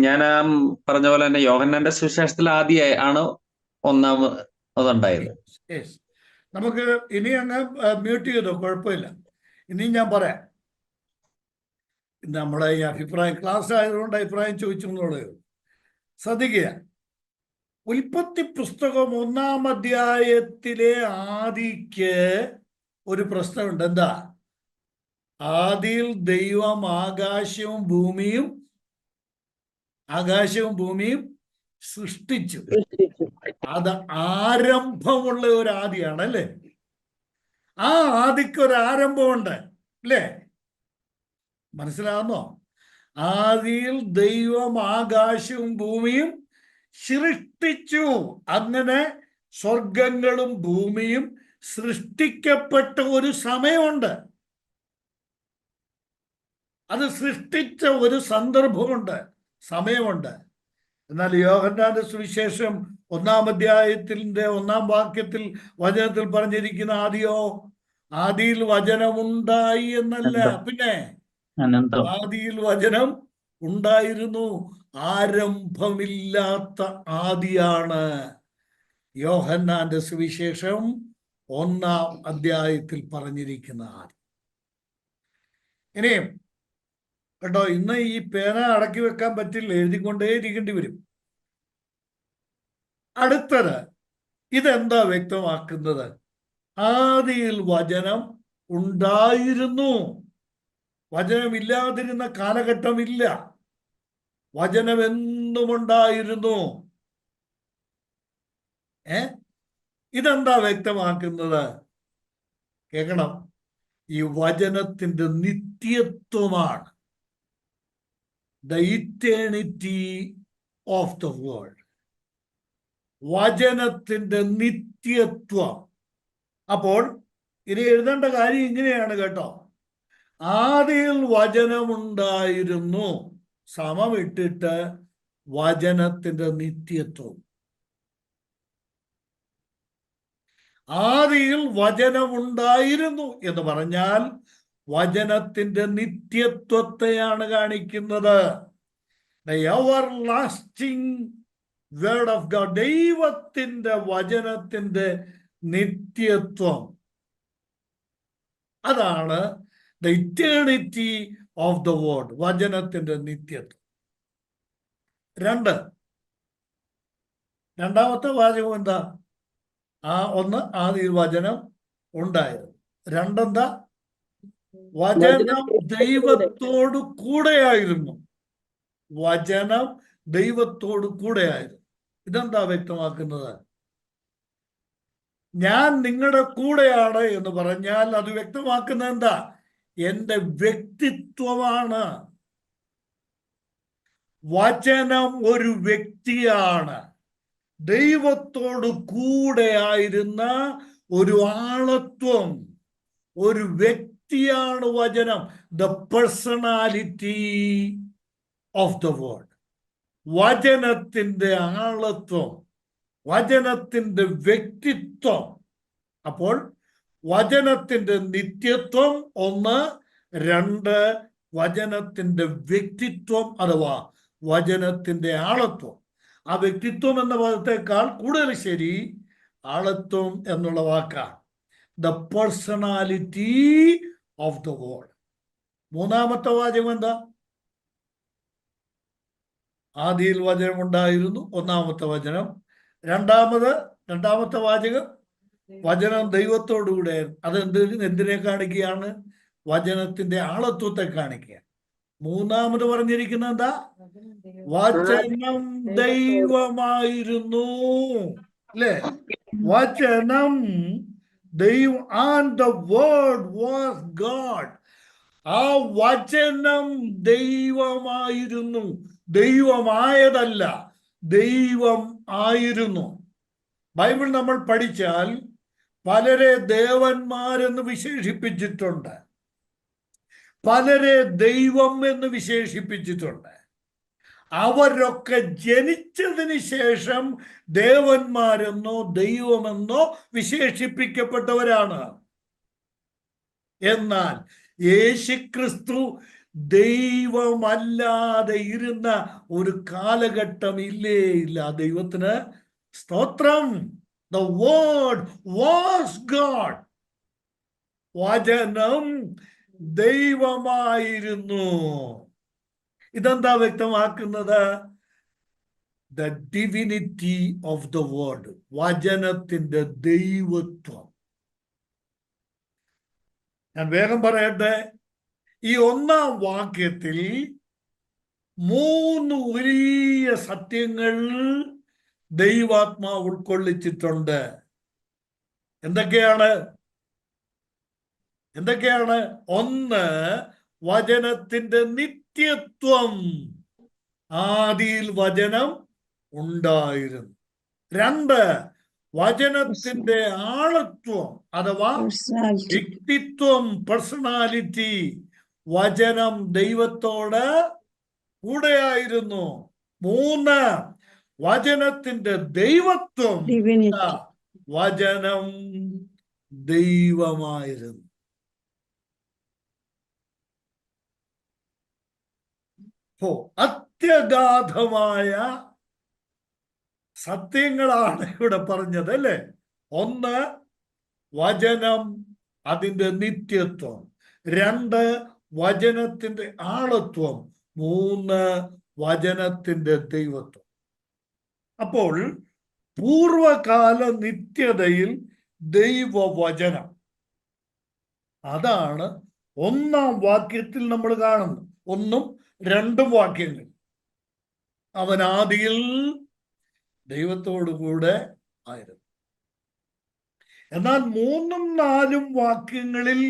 ഞാൻ പറഞ്ഞ പോലെ തന്നെ യോഹന്നാന്റെ സുവിശേഷത്തിൽ ആദ്യ ആണ് 1-ാമതുണ്ടായത്. നമുക്ക് ഇനി അങ്ങ് മ്യൂട്ട് ചെയ്തോ, കുഴപ്പമില്ല. ഇനി ഞാൻ പറയാം. നമ്മളെ ഈ അഭിപ്രായം ക്ലാസ് ആയതുകൊണ്ട് അഭിപ്രായം ചോദിച്ചു എന്നുള്ളത് ശ്രദ്ധിക്കുക. ഉൽപ്പത്തി പുസ്തകം 1-ാം അധ്യായത്തിലെ ആദിക്ക് ഒരു പ്രശ്നമുണ്ട്. എന്താ? ആദിയിൽ ദൈവം ആകാശവും ഭൂമിയും സൃഷ്ടിച്ചു. അത് ആരംഭമുള്ള ഒരു ആദിയാണ്, അല്ലേ? ആ ആദിക്ക് ഒരു ആരംഭമുണ്ട്, അല്ലേ? മനസ്സിലാവുന്നോ? ആദിയിൽ ദൈവം ആകാശവും ഭൂമിയും സൃഷ്ടിച്ചു. അങ്ങനെ സ്വർഗങ്ങളും ഭൂമിയും സൃഷ്ടിക്കപ്പെട്ട ഒരു സമയമുണ്ട്. അത് സൃഷ്ടിച്ച ഒരു സന്ദർഭമുണ്ട്, സമയമുണ്ട്. എന്നാൽ യോഹന്നാന്റെ സുവിശേഷം 1-ാം അധ്യായത്തിന്റെ 1-ാം വാക്യത്തിൽ വചനത്തിൽ പറഞ്ഞിരിക്കുന്ന ആദിയോ? ആദിയിൽ വചനമുണ്ടായി എന്നല്ല, പിന്നെ ആദിയിൽ വചനം ഉണ്ടായിരുന്നു. ആരംഭമില്ലാത്ത ആദിയാണ് യോഹന്നാന്റെ സുവിശേഷം 1-ാം അധ്യായത്തിൽ പറഞ്ഞിരിക്കുന്ന ആദി. ഇനിയും കേട്ടോ, ഇന്ന് ഈ പേന അടക്കി വെക്കാൻ പറ്റില്ല, എഴുതിക്കൊണ്ടേ ഇരിക്കേണ്ടി വരും. അടുത്തത്, ഇതെന്താ വ്യക്തമാക്കുന്നത്? ആദിയിൽ വചനം ഉണ്ടായിരുന്നു. വചനമില്ലാതിരുന്ന കാലഘട്ടമില്ല. വചനം എന്നും ഉണ്ടായിരുന്നു. ഇതെന്താ വ്യക്തമാക്കുന്നത്? കേൾക്കണം. ഈ വചനത്തിന്റെ നിത്യത്വമാണ്. The eternity of the world. വചനത്തിന്റെ നിത്യത്വം. അപ്പോൾ ഇനി എഴുതേണ്ട കാര്യം ഇങ്ങനെയാണ് കേട്ടോ. ആദിയിൽ വചനമുണ്ടായിരുന്നു, സമമിട്ടിട്ട് വചനത്തിന്റെ നിത്യത്വം. ആദിയിൽ വചനമുണ്ടായിരുന്നു എന്ന് പറഞ്ഞാൽ വചനത്തിന്റെ നിത്യത്വത്തെയാണ് കാണിക്കുന്നത്. The everlasting word of God. ദൈവത്തിന്റെ വചനത്തിന്റെ നിത്യത്വം. അതാണ് the eternity of the word. വചനത്തിന്റെ നിത്യത്വം. രണ്ടാമത്തെ വാചകം എന്താ? ഒന്ന്, ആദിയിൽ വചനം ഉണ്ടായിരുന്നു. രണ്ടെന്താ? വചനം ദൈവത്തോട് കൂടെയായിരുന്നു. വചനം ദൈവത്തോട് കൂടെയായിരുന്നു. ഇതെന്താ വ്യക്തമാക്കുന്നത്? ഞാൻ നിങ്ങളുടെ കൂടെയാണ് എന്ന് പറഞ്ഞാൽ അത് വ്യക്തമാക്കുന്നത് എന്താ? എൻ്റെ വ്യക്തിത്വമാണ്. വചനം ഒരു വ്യക്തിയാണ്. ദൈവത്തോട് കൂടെയായിരുന്ന ഒരു ആളത്വം. ഒരു വ്യക്തിയാണ് വചനം. The personality of the word. വചനത്തിന്റെ ആളത്വം, വചനത്തിന്റെ വ്യക്തിത്വം. അപ്പോൾ വചനത്തിന്റെ നിത്യത്വം ഒന്ന്, രണ്ട് വചനത്തിന്റെ വ്യക്തിത്വം അഥവാ വചനത്തിന്റെ ആളത്വം. ആ വ്യക്തിത്വം എന്ന പദത്തെക്കാൾ കൂടുതൽ ശരി ആളത്വം എന്നുള്ള വാക്കാണ്. The personality of the word. മൂന്നാമത്തെ വാചകം എന്താ? ആദിയിൽ വചനം ഉണ്ടായിരുന്നു, ഒന്നാമത്തെ വചനം. രണ്ടാമത്തെ വാചകം വചനം ദൈവത്തോടുകൂടെ. എന്തിനെ കാണിക്കുകയാണ്? വചനത്തിന്റെ ആളത്വത്തെ കാണിക്കുക. മൂന്നാമത് പറഞ്ഞിരിക്കുന്നത് എന്താ? വചനം ദൈവമായിരുന്നു, അല്ലേ? വചനം ദൈവം, and the word was God. ആ വചനം ദൈവമായിരുന്നു, ദൈവമായതല്ല, ദൈവം ആയിരുന്നു. ബൈബിൾ നമ്മൾ പഠിച്ചാൽ പലരെ ദേവന്മാരെന്ന് വിശേഷിപ്പിച്ചിട്ടുണ്ട്, പലരെ ദൈവം എന്ന് വിശേഷിപ്പിച്ചിട്ടുണ്ട്. അവരൊക്കെ ജനിച്ചതിന് ശേഷം ദേവന്മാരെന്നോ ദൈവമെന്നോ വിശേഷിപ്പിക്കപ്പെട്ടവരാണ്. എന്നാൽ യേശുക്രിസ്തു ദൈവമല്ലാതെ ഇരുന്ന ഒരു കാലഘട്ടം ഇല്ല. ദൈവത്തിന് സ്തോത്രം. The word was God. വചനം ദൈവമായിരുന്നു. ഇതെന്താ വ്യക്തമാക്കുന്നത്? The divinity of the word. വചനത്തിന്റെ ദൈവത്വം. ഞാൻ വേഗം പറയട്ടെ. ഈ ഒന്നാം വാക്യത്തിൽ 3 വലിയ സത്യങ്ങൾ ദൈവാത്മാവ് ഉൾക്കൊള്ളിച്ചിട്ടുണ്ട്. എന്തൊക്കെയാണ്? ഒന്ന്, വചനത്തിന്റെ നിത്യത്വം. ആദിയിൽ വചനം ഉണ്ടായിരുന്നു. 2, വചനത്തിന്റെ ആളത്വം അഥവാ വ്യക്തിത്വം, പേഴ്സണാലിറ്റി. വചനം ദൈവത്തോട് കൂടെയായിരുന്നു. 3, വചനത്തിന്റെ ദൈവത്വം. വചനം ദൈവമായിരുന്നു. അത്യഗാധമായ സത്യങ്ങളാണ് ഇവിടെ പറഞ്ഞത്, അല്ലേ? 1, വചനം, അതിന്റെ നിത്യത്വം. 2, വചനത്തിന്റെ ആളത്വം. 3, വചനത്തിന്റെ ദൈവത്വം. അപ്പോൾ പൂർവകാല നിത്യതയിൽ ദൈവവചനം, അതാണ് ഒന്നാം വാക്യത്തിൽ നമ്മൾ കാണുന്നത്. 1ഉം 2ഉം വാക്യങ്ങൾ. അവൻ ആദിയിൽ ദൈവത്തോടു കൂടെ ആയിരുന്നു. എന്നാൽ 3ഉം 4ഉം വാക്യങ്ങളിൽ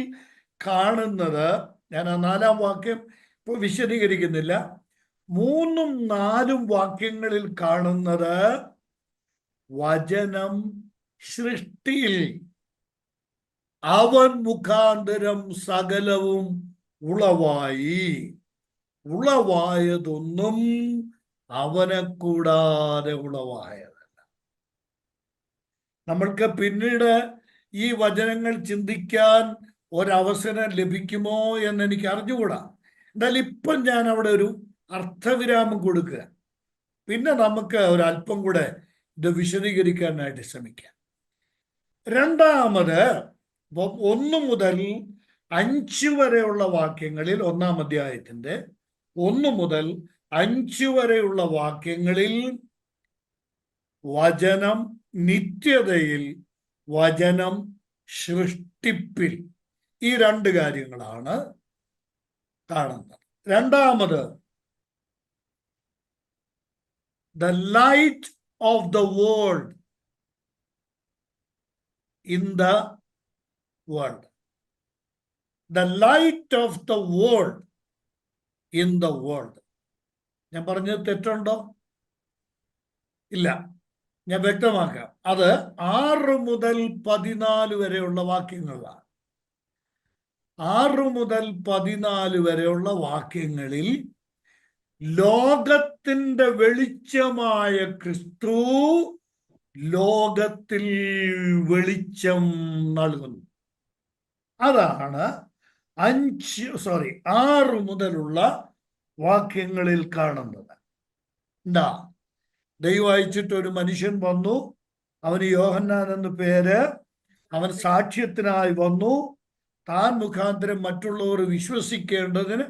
കാണുന്നത്, ഞാൻ ആ 4ആം വാക്യം ഇപ്പോൾ വിശദീകരിക്കുന്നില്ല. 3ഉം 4ഉം വാക്യങ്ങളിൽ കാണുന്നത് വചനം സൃഷ്ടിയിൽ അവൻ മുഖാന്തരം സകലവും ഉളവായതൊന്നും അവനെ കൂടാതെ ഉളവായതല്ല. നമ്മൾക്ക് പിന്നീട് ഈ വചനങ്ങൾ ചിന്തിക്കാൻ ഒരവസരം ലഭിക്കുമോ എന്ന് എനിക്ക് അറിഞ്ഞുകൂടാ. എന്നാൽ ഇപ്പം ഞാൻ അവിടെ ഒരു അർത്ഥവിരാമം കൊടുക്കുക. പിന്നെ നമുക്ക് ഒരല്പം കൂടെ ഇത് വിശദീകരിക്കാനായിട്ട് ശ്രമിക്കാം. രണ്ടാമത് 1 മുതൽ 5 വരെയുള്ള വാക്യങ്ങളിൽ, 1-ാം അധ്യായത്തിന്റെ 1 മുതൽ 5 വരെയുള്ള വാക്യങ്ങളിൽ വചനം നിത്യതയിൽ, വചനം സൃഷ്ടിപ്പിൽ, ഈ 2 കാര്യങ്ങളാണ് കാണുന്നത്. രണ്ടാമത്, the light of the world in the world. The light of the world in the world. ഞാൻ പറഞ്ഞത് തെറ്റുണ്ടോ? ഇല്ല, ഞാൻ വ്യക്തമാക്കാം. അത് 6 മുതൽ 14 വരെയുള്ള വാക്യങ്ങളാണ്. 6 മുതൽ 14 വരെയുള്ള വാക്യങ്ങളിൽ ലോകത്തിന്റെ വെളിച്ചമായ ക്രിസ്തു ലോകത്തിൽ വെളിച്ചം നൽകുന്നു. അതാണ് 6 മുതലുള്ള വാക്യങ്ങളിൽ കാണുന്നത്. എന്താ? ദൈവം അയച്ചിട്ട് ഒരു മനുഷ്യൻ വന്നു, അവന് യോഹന്നാൻ എന്ന് പേര്. അവൻ സാക്ഷ്യത്തിനായി വന്നു. താൻ മുഖാന്തരം മറ്റുള്ളവർ വിശ്വസിക്കേണ്ടതിന്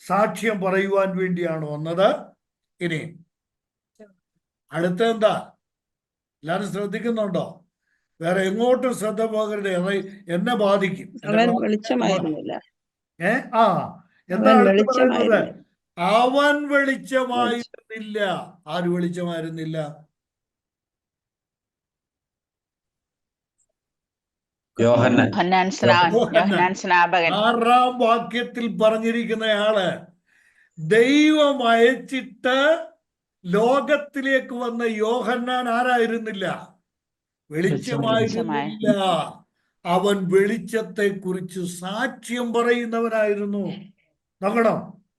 സാക്ഷ്യം പറയുവാൻ വേണ്ടിയാണ് വന്നത്. ഇനി അടുത്ത എന്താ? എല്ലാവരും ശ്രദ്ധിക്കുന്നുണ്ടോ? വേറെ എങ്ങോട്ടും ശ്രദ്ധ പോകരുത്. എന്നെ ബാധിക്കും. അവൻ വെളിച്ചമായിരുന്നില്ല. എന്താ അവൻ അടുത്ത് പറയുന്നത്? വെളിച്ചമായിരുന്നില്ല. അവൻ വെളിച്ചമായിരുന്നില്ല. ആര് വെളിച്ചമായിരുന്നില്ല? യോഹന്നാൻ. യോഹന്നാൻ സ്നാപകൻ. 6-ാം വാക്യത്തിൽ പറഞ്ഞിരിക്കുന്നയാള് ദൈവം അയച്ചിട്ട് ലോകത്തിലേക്ക് വന്ന യോഹന്നാൻ ആരായിരുന്നില്ല? വെളിച്ചമായിരുന്നില്ല. അവൻ വെളിച്ചത്തെ കുറിച്ച് സാക്ഷ്യം പറയുന്നവനായിരുന്നു. നോക്കണം,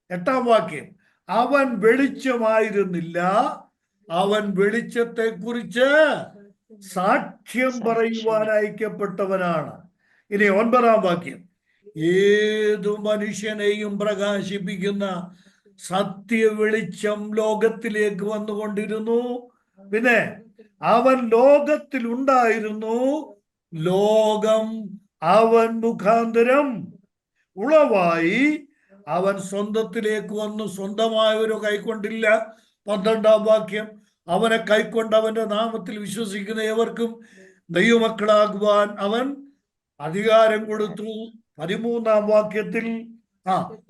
8-ാം വാക്യം. അവൻ വെളിച്ചമായിരുന്നില്ല, അവൻ വെളിച്ചത്തെ കുറിച്ച് സാക്ഷ്യം പറയുവാൻ അയക്കപ്പെട്ടവനാണ്. ഇനി 9-ാം വാക്യം. ഏതു മനുഷ്യനെയും പ്രകാശിപ്പിക്കുന്ന സത്യ വെളിച്ചം ലോകത്തിലേക്ക് വന്നുകൊണ്ടിരുന്നു. പിന്നെ അവൻ ലോകത്തിൽ ഉണ്ടായിരുന്നു, ലോകം അവൻ മുഖാന്തരം ഉളവായി. അവൻ സ്വന്തത്തിലേക്ക് വന്നു, സ്വന്തമായവരോ കൈക്കൊണ്ടില്ല. 12-ാം വാക്യം. അവനെ കൈക്കൊണ്ട് അവന്റെ നാമത്തിൽ വിശ്വസിക്കുന്ന ഏവർക്കും ദൈവമക്കളാകുവാൻ അവൻ അധികാരം കൊടുത്തു. 13-ാം വാക്യത്തിൽ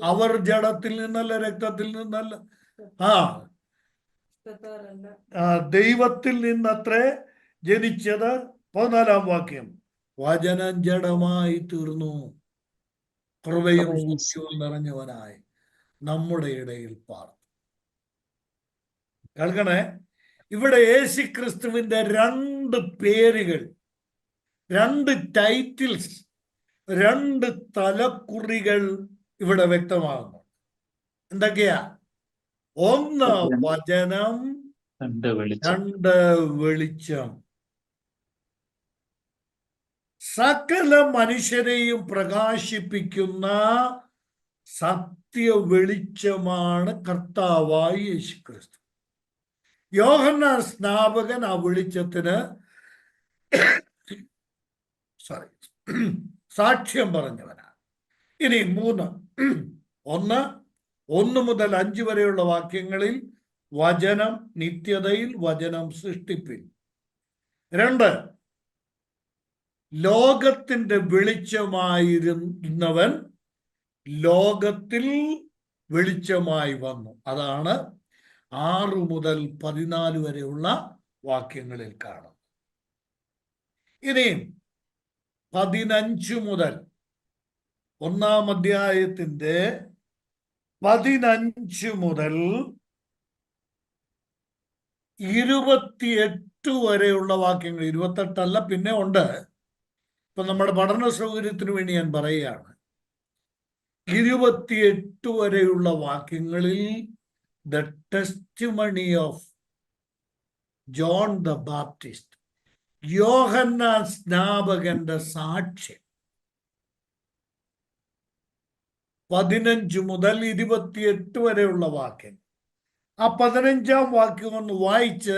അവർ ജഡത്തിൽ നിന്നല്ല, രക്തത്തിൽ നിന്നല്ല, ദൈവത്തിൽ നിന്നത്രേ ജനിച്ചത്. 14-ാം വാക്യം. വചനം ജഡമായി തീർന്നു, കൃപയും സത്യവും നിറഞ്ഞവനായി നമ്മുടെ ഇടയിൽ പാർത്തു. കേൾക്കണേ, ഇവിടെ യേശുക്രിസ്തുവിന്റെ 2 പേരുകൾ, 2 ടൈറ്റിൽസ്, 2 തലക്കുറികൾ ഇവിടെ വ്യക്തമാകുന്നു. എന്തൊക്കെയാ? 1 വചനം, 2 വെളിച്ചം. സകല മനുഷ്യരെയും പ്രകാശിപ്പിക്കുന്ന സത്യ വെളിച്ചമാണ് കർത്താവായ യേശുക്രിസ്തു. യോഹന്നാൻ സ്നാപകൻ ആ വെളിച്ചത്തിന് സാക്ഷ്യം പറഞ്ഞവനാണ്. ഇനി 3, 1 മുതൽ 5 വരെയുള്ള വാക്യങ്ങളിൽ വചനം നിത്യതയിൽ, വചനം സൃഷ്ടിപ്പിൽ. 2, ലോകത്തിന്റെ വെളിച്ചമായിരുന്നവൻ ലോകത്തിൽ വെളിച്ചമായി വന്നു. അതാണ് 6 മുതൽ 14 വരെയുള്ള വാക്യങ്ങളിൽ കാണും. ഇനിയും 15 മുതൽ 1-ാം അധ്യായത്തിന്റെ 15 മുതൽ 28 വരെയുള്ള വാക്യങ്ങൾ, 28 അല്ല, പിന്നെ ഉണ്ട്. ഇപ്പൊ നമ്മുടെ പഠന സൗകര്യത്തിന് വേണ്ടി ഞാൻ പറയുകയാണ്. 28 വരെയുള്ള വാക്യങ്ങളിൽ the testimony of John the Baptist, യോഹന്നാൻ സ്നാപകന്റെ സാക്ഷ്യം. 15 മുതൽ 28 വരെയുള്ള വാക്യം. ആ 15-ാം വാക്യം ഒന്ന് വായിച്ച്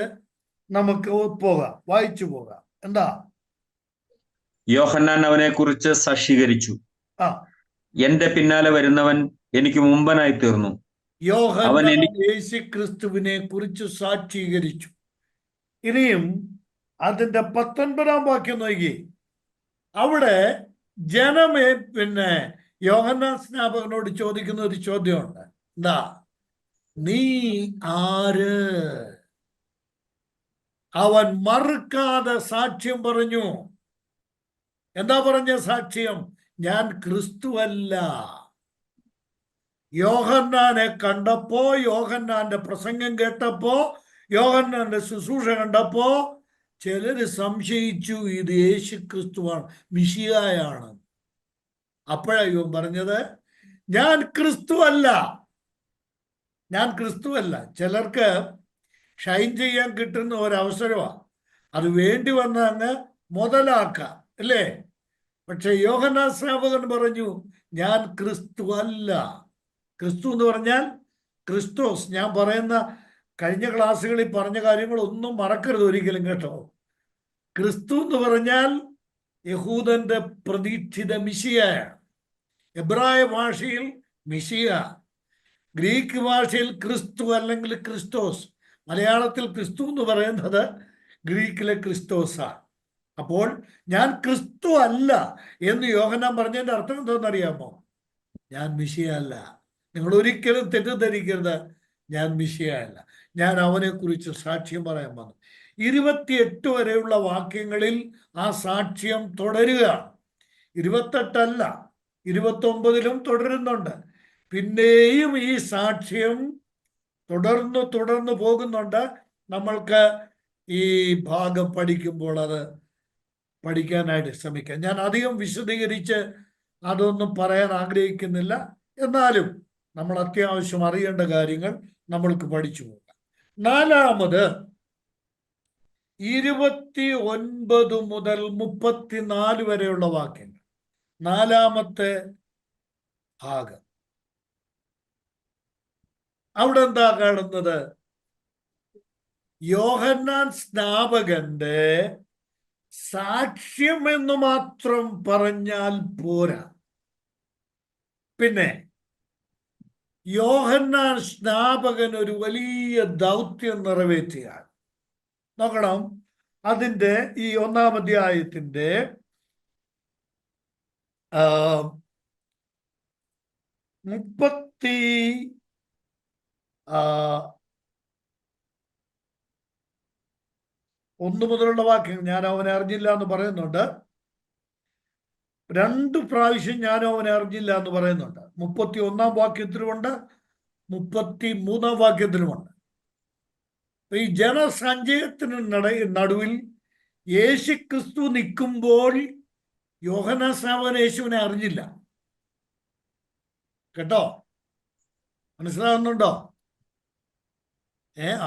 നമുക്ക് പോകാം, വായിച്ചു പോകാം. എന്താ? യോഹന്നാൻ അവനെ കുറിച്ച് സാക്ഷീകരിച്ചു. എന്റെ പിന്നാലെ വരുന്നവൻ എനിക്ക് മുമ്പനായി തീർന്നു. യോഹന്നാൻ യേശുക്രിസ്തുവിനെ കുറിച്ച് സാക്ഷീകരിച്ചു. ഇനിയും അതിന്റെ 19-ാം വാക്യം നോക്കി. അവിടെ ജനമേ യോഹന്നാൻ സ്നാപകനോട് ചോദിക്കുന്ന ഒരു ചോദ്യമുണ്ട്. എന്താ? നീ ആര്? അവൻ മറുക്കാതെ സാക്ഷ്യം പറഞ്ഞു. എന്താ പറഞ്ഞ സാക്ഷ്യം? ഞാൻ ക്രിസ്തുവല്ല. യോഹന്നാനെ കണ്ടപ്പോ, യോഹന്നാന്റെ പ്രസംഗം കേട്ടപ്പോ, യോഹന്നാന്റെ ശുശ്രൂഷ കണ്ടപ്പോ ചിലര് സംശയിച്ചു, ഇത് യേശു ക്രിസ്തുവാണ്, മിശിഹായാണ്. അപ്പോഴാണ് ഇവൻ പറഞ്ഞത്, ഞാൻ ക്രിസ്തു അല്ല, ഞാൻ ക്രിസ്തു അല്ല. ചിലർക്ക് ഷൈൻ ചെയ്യാൻ കിട്ടുന്ന ഒരവസരമാണ്, അത് വേണ്ടി വന്ന അങ്ങ് മുതലാക്കാം അല്ലേ? പക്ഷെ യോഹന്നാൻ സ്നാപകൻ പറഞ്ഞു, ഞാൻ ക്രിസ്തു അല്ല. ക്രിസ്തു എന്ന് പറഞ്ഞാൽ ക്രിസ്തോസ്. ഞാൻ പറയുന്ന കഴിഞ്ഞ ക്ലാസ്സുകളിൽ പറഞ്ഞ കാര്യങ്ങളൊന്നും മറക്കരുത് ഒരിക്കലും, കേട്ടോ. ക്രിസ്തു എന്ന് പറഞ്ഞാൽ യഹൂദന്റെ പ്രതീക്ഷിത മിശിഹയാണ്. എബ്രായ ഭാഷയിൽ മിശിഹ, ഗ്രീക്ക് ഭാഷയിൽ ക്രിസ്തു അല്ലെങ്കിൽ ക്രിസ്തോസ്, മലയാളത്തിൽ ക്രിസ്തു എന്ന് പറയുന്നത് ഗ്രീക്കിലെ ക്രിസ്തോസാണ്. അപ്പോൾ ഞാൻ ക്രിസ്തു അല്ല എന്ന് യോഹന്നാൻ പറഞ്ഞതിന്റെ അർത്ഥം എന്താണെന്നറിയാമോ? ഞാൻ മിശിഹ അല്ല. നിങ്ങൾ ഒരിക്കലും തെറ്റിദ്ധരിക്കരുത്, ഞാൻ മിശിഹ അല്ല, ഞാൻ അവനെ കുറിച്ച് സാക്ഷ്യം പറയാൻ വന്നു. 28 വരെയുള്ള വാക്യങ്ങളിൽ ആ സാക്ഷ്യം തുടരുക. 28 29 തുടരുന്നുണ്ട്. പിന്നെയും ഈ സാക്ഷ്യം തുടർന്ന് പോകുന്നുണ്ട്. നമ്മൾക്ക് ഈ ഭാഗം പഠിക്കുമ്പോൾ അത് പഠിക്കാനായിട്ട് ശ്രമിക്കാം. ഞാൻ അധികം വിശദീകരിച്ച് അതൊന്നും പറയാൻ ആഗ്രഹിക്കുന്നില്ല. എന്നാലും നമ്മൾ അത്യാവശ്യം അറിയേണ്ട കാര്യങ്ങൾ നമ്മൾക്ക് പഠിച്ചു പോകാം. 4-ാമത് 29 മുതൽ 34 വരെയുള്ള വാക്യങ്ങൾ, 4-ാമത്തെ ഭാഗം. അവിടെ എന്താ കാണുന്നത്? യോഹന്നാൻ സ്നാപകന്റെ സാക്ഷ്യം എന്ന് മാത്രം പറഞ്ഞാൽ പോരാ. പിന്നെ യോഹന്നാൻ സ്നാപകൻ ഒരു വലിയ ദൗത്യം നിറവേറ്റുകയാണ്. നോക്കണം, അതിൻ്റെ ഈ 1-ാം അധ്യായത്തിൻ്റെ 31 മുതലുള്ള വാക്യങ്ങൾ. ഞാൻ അവനെ അറിഞ്ഞില്ല എന്ന് പറയുന്നുണ്ട്. 2 പ്രാവശ്യം ഞാനും അവനെ അറിഞ്ഞില്ല എന്ന് പറയുന്നുണ്ട്. 31-ാം വാക്യത്തിലുമുണ്ട്, 33-ാം വാക്യത്തിലുമുണ്ട്. ഈ ജനസഞ്ചയത്തിന് നടുവിൽ യേശു ക്രിസ്തു നിൽക്കുമ്പോൾ യോഹന്നാൻ സ്നാപകൻ യേശുവിനെ അറിഞ്ഞില്ല. കേട്ടോ, മനസ്സിലാകുന്നുണ്ടോ?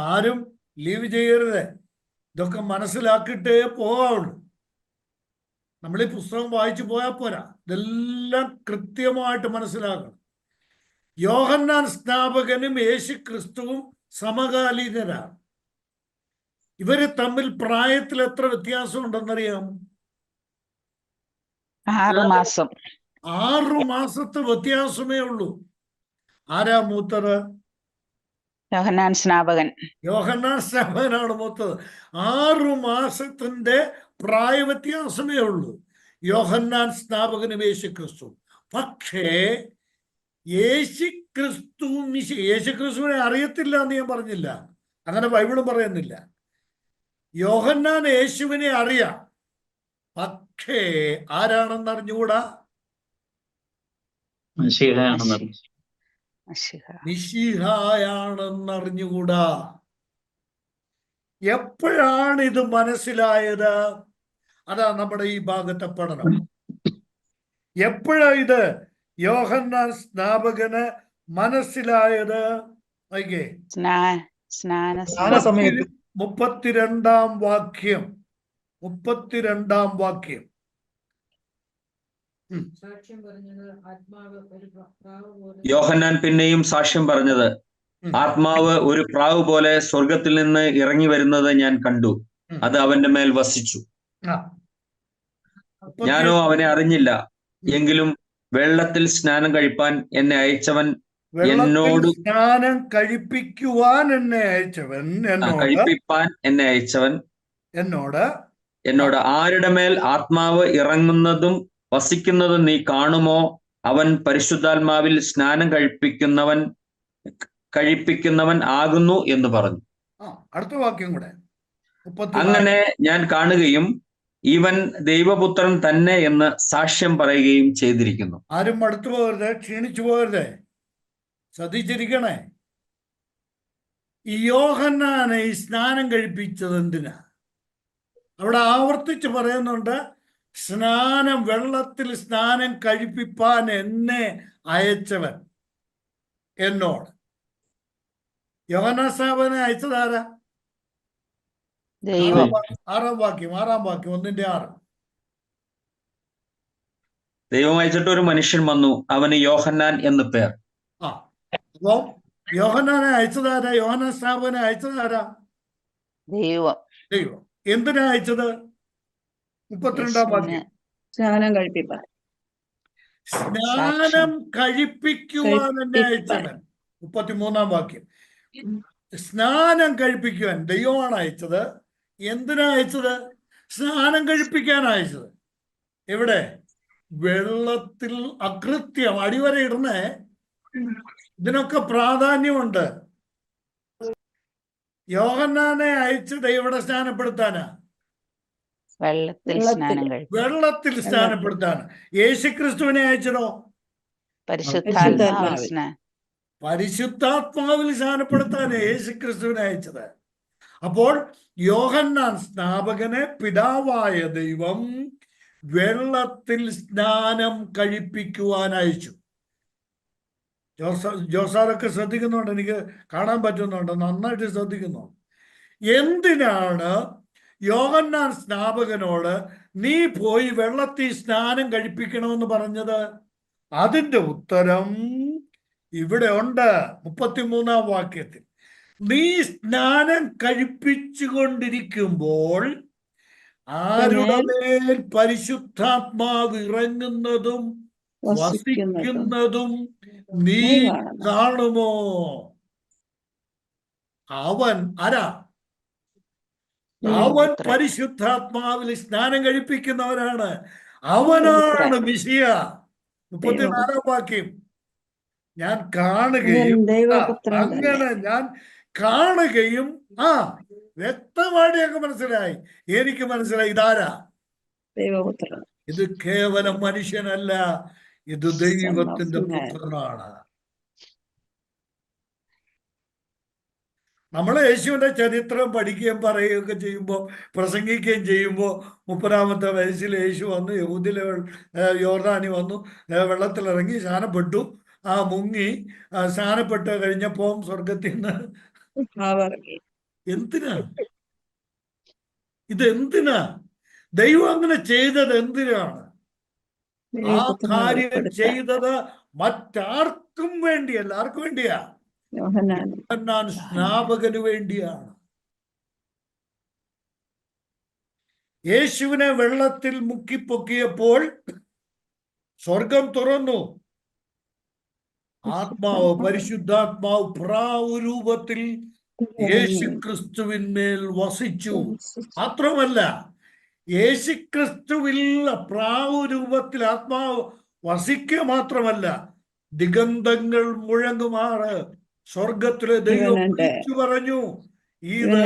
ആരും ലീവ് ചെയ്യരുത്. ഇതൊക്കെ മനസ്സിലാക്കിയിട്ടേ പോകാവുള്ളൂ. നമ്മൾ ഈ പുസ്തകം വായിച്ചു പോയാൽ പോരാ, ഇതെല്ലാം കൃത്യമായിട്ട് മനസ്സിലാക്കണം. യോഹന്നാൻ സ്നാപകനും യേശു ക്രിസ്തുവും സമകാലീനരാണ്. ഇവര് തമ്മിൽ പ്രായത്തിൽ എത്ര വ്യത്യാസം ഉണ്ടെന്നറിയാം? 6 മാസം. 6 മാസത്തെ വ്യത്യാസമേ ഉള്ളൂ. ആരാ മൂത്തത്? യോഹന്നാൻ സ്നാപകൻ. യോഹന്നാൻ സ്നാപകനാണ് മൂത്തത്. 6 മാസത്തിന്റെ പ്രായ വ്യത്യാസമേ ഉള്ളൂ യോഹന്നാൻ സ്നാപകനും യേശു ക്രിസ്തു. പക്ഷേ യേശുക്രിസ്തുവിനെ അറിയത്തില്ല എന്ന് ഞാൻ പറഞ്ഞില്ല, അങ്ങനെ ബൈബിളും പറയുന്നില്ല. യോഹന്നാൻ യേശുവിനെ അറിയാം, പക്ഷേ ആരാണെന്ന് അറിഞ്ഞുകൂടാ. മിശിഹായാണെന്നറിഞ്ഞുകൂടാ. എപ്പോഴാണ് ഇത് മനസ്സിലായത്? അതാ നമ്മുടെ ഈ ഭാഗത്തെ പഠനം. എപ്പോഴാ ഇത് യോഹന്നാൻ സ്നാപകന് മനസ്സിലായത്? 32-ാം വാക്യം. 32-ാം വാക്യം. യോഹന്നാൻ പിന്നെയും സാക്ഷ്യം പറഞ്ഞത്, ആത്മാവ് ഒരു പ്രാവ് പോലെ സ്വർഗത്തിൽ നിന്ന് ഇറങ്ങി വരുന്നത് ഞാൻ കണ്ടു. അത് അവന്റെ മേൽ വസിച്ചു. ഞാനോ അവനെ അറിഞ്ഞില്ല. എങ്കിലും വെള്ളത്തിൽ സ്നാനം കഴിപ്പാൻ എന്നെ അയച്ചവൻ എന്നോട് സ്നാനം കഴിപ്പിക്കുവാൻ എന്നെ അയച്ചവൻ എന്നോട് ആരുടെ മേൽ ആത്മാവ് ഇറങ്ങുന്നതും വസിക്കുന്നതും നീ കാണുമോ, അവൻ പരിശുദ്ധാത്മാവിൽ സ്നാനം കഴിപ്പിക്കുന്നവൻ ആകുന്നു എന്ന് പറഞ്ഞു. അടുത്ത വാക്യം കൂടെ. അങ്ങനെ ഞാൻ കാണുകയും ഇവൻ ദൈവപുത്രൻ തന്നെ എന്ന് സാക്ഷ്യം പറയുകയും ചെയ്തിരിക്കുന്നു. ആരും അടുത്തു പോകരുത്, ക്ഷീണിച്ചു പോകരുത്, ശ്രദ്ധിച്ചിരിക്കണേ. ഈ യോഹന്നാനെ ഈ സ്നാനം കഴിപ്പിച്ചത് എന്തിനാ? അവിടെ ആവർത്തിച്ച് പറയുന്നുണ്ട്, വെള്ളത്തിൽ സ്നാനം കഴിപ്പിപ്പാൻ എന്നെ അയച്ചവൻ എന്നോട്. യോഹന്നാൻ സ്നാപകനെ അയച്ചതാരാ? ദൈവം. ആറാം വാക്യം 1:6. ദൈവം അയച്ചിട്ട് ഒരു മനുഷ്യൻ വന്നു, അവന് യോഹന്നാൻ എന്ന് പേർ. അപ്പോ യോഹന്നാനെ അയച്ചതാരാ? യോഹന്നാൻ സ്നാപകനെ അയച്ചതാരാ? ദൈവം. ദൈവം. എന്തിനാ അയച്ചത്? 32-ാം വാക്യം. സ്നാനം കഴിപ്പിപ്പാൻ. സ്നാനം കഴിപ്പിക്കുവാൻ എന്നെ അയച്ചവൻ. 33-ാം വാക്യം. സ്നാനം കഴിപ്പിക്കുവാൻ ദൈവമാണ് അയച്ചത്. എന്തിനാ അയച്ചത്? സ്നാനം കഴിപ്പിക്കാൻ അയച്ചത്. എവിടെ? വെള്ളത്തിൽ. അകൃത്യം അടിവരയിടുന്നേ. ഇതിനൊക്കെ പ്രാധാന്യമുണ്ട്. യോഹന്നാനെ അയച്ചത് എവിടെ സ്നാനപ്പെടുത്താനാ? വെള്ളത്തിൽ സ്നാനം കഴിപ്പിക്കും. വെള്ളത്തിൽ സ്നാനപ്പെടുത്താൻ. യേശുക്രിസ്തുവിനെ അയച്ചതോ? പരിശുദ്ധാത്മാവിൽ സ്നാനപ്പെടുത്താൻ യേശുക്രിസ്തുവിനെ അയച്ചത്. അപ്പോൾ യോഹന്നാൻ സ്നാപകനെ പിതാവായ ദൈവം വെള്ളത്തിൽ സ്നാനം കഴിപ്പിക്കുവാൻ അയച്ചു. ജോസാറൊക്കെ ശ്രദ്ധിക്കുന്നുണ്ട്, എനിക്ക് കാണാൻ പറ്റുന്നുണ്ട്, നന്നായിട്ട് ശ്രദ്ധിക്കുന്നു. എന്തിനാണ് യോഹന്നാൻ സ്നാപകനോട് നീ പോയി വെള്ളത്തിൽ സ്നാനം കഴിപ്പിക്കണമെന്ന് പറഞ്ഞത്? അതിന്റെ ഉത്തരം ഇവിടെ ഉണ്ട്. 33-ാം വാക്യത്തിൽ. നീ സ്നാനം കഴിപ്പിച്ചുകൊണ്ടിരിക്കുമ്പോൾ ആരുടെ മേൽ പരിശുദ്ധാത്മാവ് ഇറങ്ങുന്നതും വസിക്കുന്നതും നീ കാണുമോ? അവൻ ആരാ? അവൻ പരിശുദ്ധാത്മാവിൽ സ്നാനം കഴിപ്പിക്കുന്നവനാണ്. അവനാണ് മിശിഹ. 34-ാം വാക്യം. ഞാൻ കാണുകയും അങ്ങനെ ഞാൻ കാണുകയും വ്യക്തമായിട്ട് ഞങ്ങൾക്ക് മനസ്സിലായി. എനിക്ക് മനസ്സിലായി ഇതാരാ? ദൈവപുത്രൻ. ഇത് കേവലം മനുഷ്യനല്ല, ഇത് ദൈവത്തിന്റെ പുത്രനാണ്. നമ്മൾ യേശുവിന്റെ ചരിത്രം പഠിക്കുകയും പറയുകയൊക്കെ ചെയ്യുമ്പോൾ, പ്രസംഗിക്കുകയും ചെയ്യുമ്പോൾ, 30-ാമത്തെ വയസ്സിൽ യേശു വന്നു, യഹൂദിലെ യോർദാനി വന്നു, വെള്ളത്തിലിറങ്ങി സ്നാനപ്പെട്ടു, മുങ്ങി, സ്നാനപ്പെട്ട് കഴിഞ്ഞപ്പോ സ്വർഗത്തിൽ നിന്ന്. എന്തിനാ ഇതെന്തിനാ? ദൈവം അങ്ങനെ ചെയ്തത് എന്തിനാണ്? ആ കാര്യം ചെയ്തത് മറ്റാർക്കും വേണ്ടിയല്ല. ആർക്കു വേണ്ടിയാ? യോഹന്നാൻ സ്നാപകന് വേണ്ടിയാണ്. യേശുവിനെ വെള്ളത്തിൽ മുക്കിപ്പൊക്കിയപ്പോൾ സ്വർഗം തുറന്നു. ആത്മാവ്, പരിശുദ്ധാത്മാവ് പ്രാവ് രൂപത്തിൽ യേശുക്രിസ്തുവിന്മേൽ വസിച്ചു. മാത്രമല്ല, യേശുക്രിസ്തുവിൽ പ്രാവ് രൂപത്തിൽ ആത്മാവ് വസിക്കുക മാത്രമല്ല, ദിഗന്ധങ്ങൾ മുഴങ്ങുമാറ് സ്വർഗത്തിലെ ദൈവം വിളിച്ചു പറഞ്ഞു, ഇത്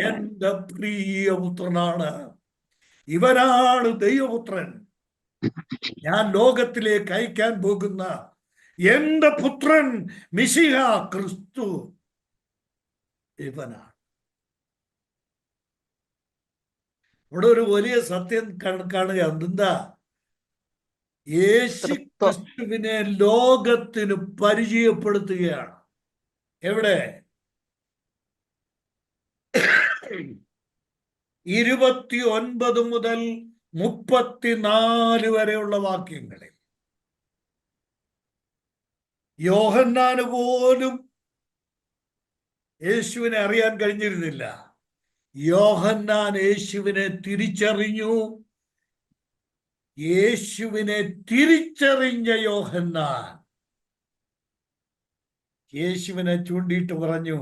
എന്റെ പ്രിയപുത്രനാണ്, ഇവനാണ് ദൈവപുത്രൻ, ഞാൻ ലോകത്തിലേക്ക് അയക്കാൻ പോകുന്ന എന്റെ പുത്രൻ മിശിഹ ക്രിസ്തു ഇവനാണ്. ഇവിടെ ഒരു വലിയ സത്യം കാണുക. എന്താ? യേശു ക്രിസ്തുവിനെ ലോകത്തിന് പരിചയപ്പെടുത്തുകയാണ്. എവിടെ? 29 മുതൽ 34 വരെയുള്ള വാക്യങ്ങളിൽ. യോഹന്നാന് പോലും യേശുവിനെ അറിയാൻ കഴിഞ്ഞിരുന്നില്ല. യോഹന്നാൻ യേശുവിനെ തിരിച്ചറിഞ്ഞു. യേശുവിനെ തിരിച്ചറിഞ്ഞ യോഹന്നാൻ യേശുവിനെ ചൂണ്ടിയിട്ട് പറഞ്ഞു,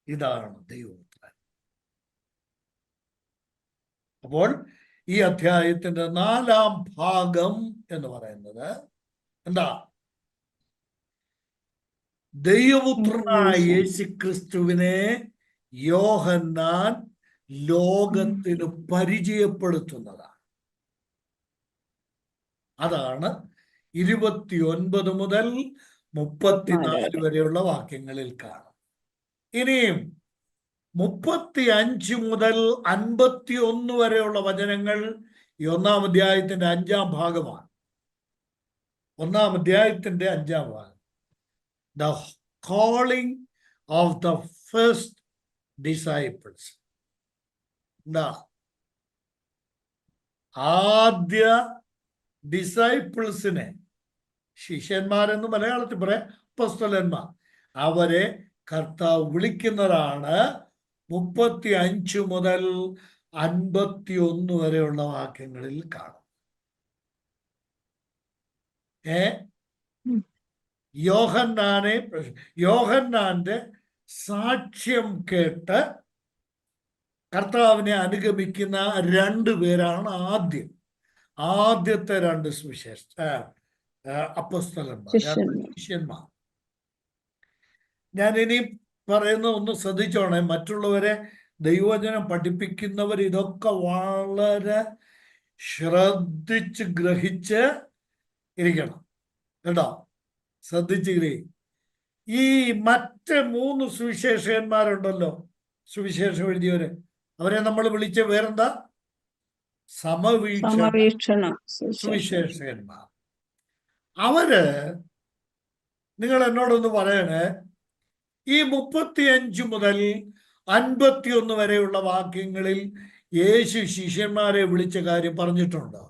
ഇതാണ് ദൈവപുത്രൻ. അപ്പോൾ ഈ അധ്യായത്തിന്റെ 4-ാം ഭാഗം എന്ന് പറയുന്നത് എന്താ? ദൈവപുത്രനായ യേശുക്രിസ്തുവിനെ യോഹന്നാൻ ലോകത്തിന് പരിചയപ്പെടുത്തുന്നതാണ്. അതാണ് 29 മുതൽ 34 വരെയുള്ള വാക്യങ്ങളിൽ കാണും. ഇനിയും 35 മുതൽ 51 വരെയുള്ള വചനങ്ങൾ ഈ 1-ാം അധ്യായത്തിന്റെ 5-ാം ഭാഗമാണ്. 1-ാം അധ്യായത്തിന്റെ 5-ാം ഭാഗം. The calling of the first disciples. എന്താ? ആദ്യ ഡിസൈപ്പിൾസിനെ, ശിഷ്യന്മാരെന്ന് മലയാളത്തിൽ പറയാം, അപ്പോസ്തലന്മാർ, അവരെ കർത്താവ് വിളിക്കുന്നതാണ് 35 മുതൽ 51 വരെയുള്ള വാക്യങ്ങളിൽ കാണും. യോഹന്നാന്റെ സാക്ഷ്യം കേട്ട് കർത്താവിനെ അനുഗമിക്കുന്ന 2 പേരാണ് ആദ്യത്തെ 2 സുവിശേഷ അപ്പോസ്തലന്മാർ, 2 ശിഷ്യന്മാർ. ഞാൻ ഇനി പറയുന്ന ഒന്ന് ശ്രദ്ധിച്ചോണേ. മറ്റുള്ളവരെ ദൈവവചനം പഠിപ്പിക്കുന്നവർ ഇതൊക്കെ വളരെ ശ്രദ്ധിച്ച് ഗ്രഹിച്ച് ഇരിക്കണം കേട്ടോ. ശ്രദ്ധിച്ച് ഗ്രഹിക്കും. ഈ മറ്റ് 3 സുവിശേഷകന്മാരുണ്ടല്ലോ, സുവിശേഷം എഴുതിയവര്, അവരെ നമ്മൾ വിളിച്ച പേരെന്താ? സമവീക്ഷണ സുവിശേഷകന്മാർ. അവര്, നിങ്ങൾ എന്നോടൊന്ന് പറയണേ, ഈ 35 മുതൽ 51 വരെയുള്ള വാക്യങ്ങളിൽ യേശു ശിഷ്യന്മാരെ വിളിച്ച കാര്യം പറഞ്ഞിട്ടുണ്ടോ?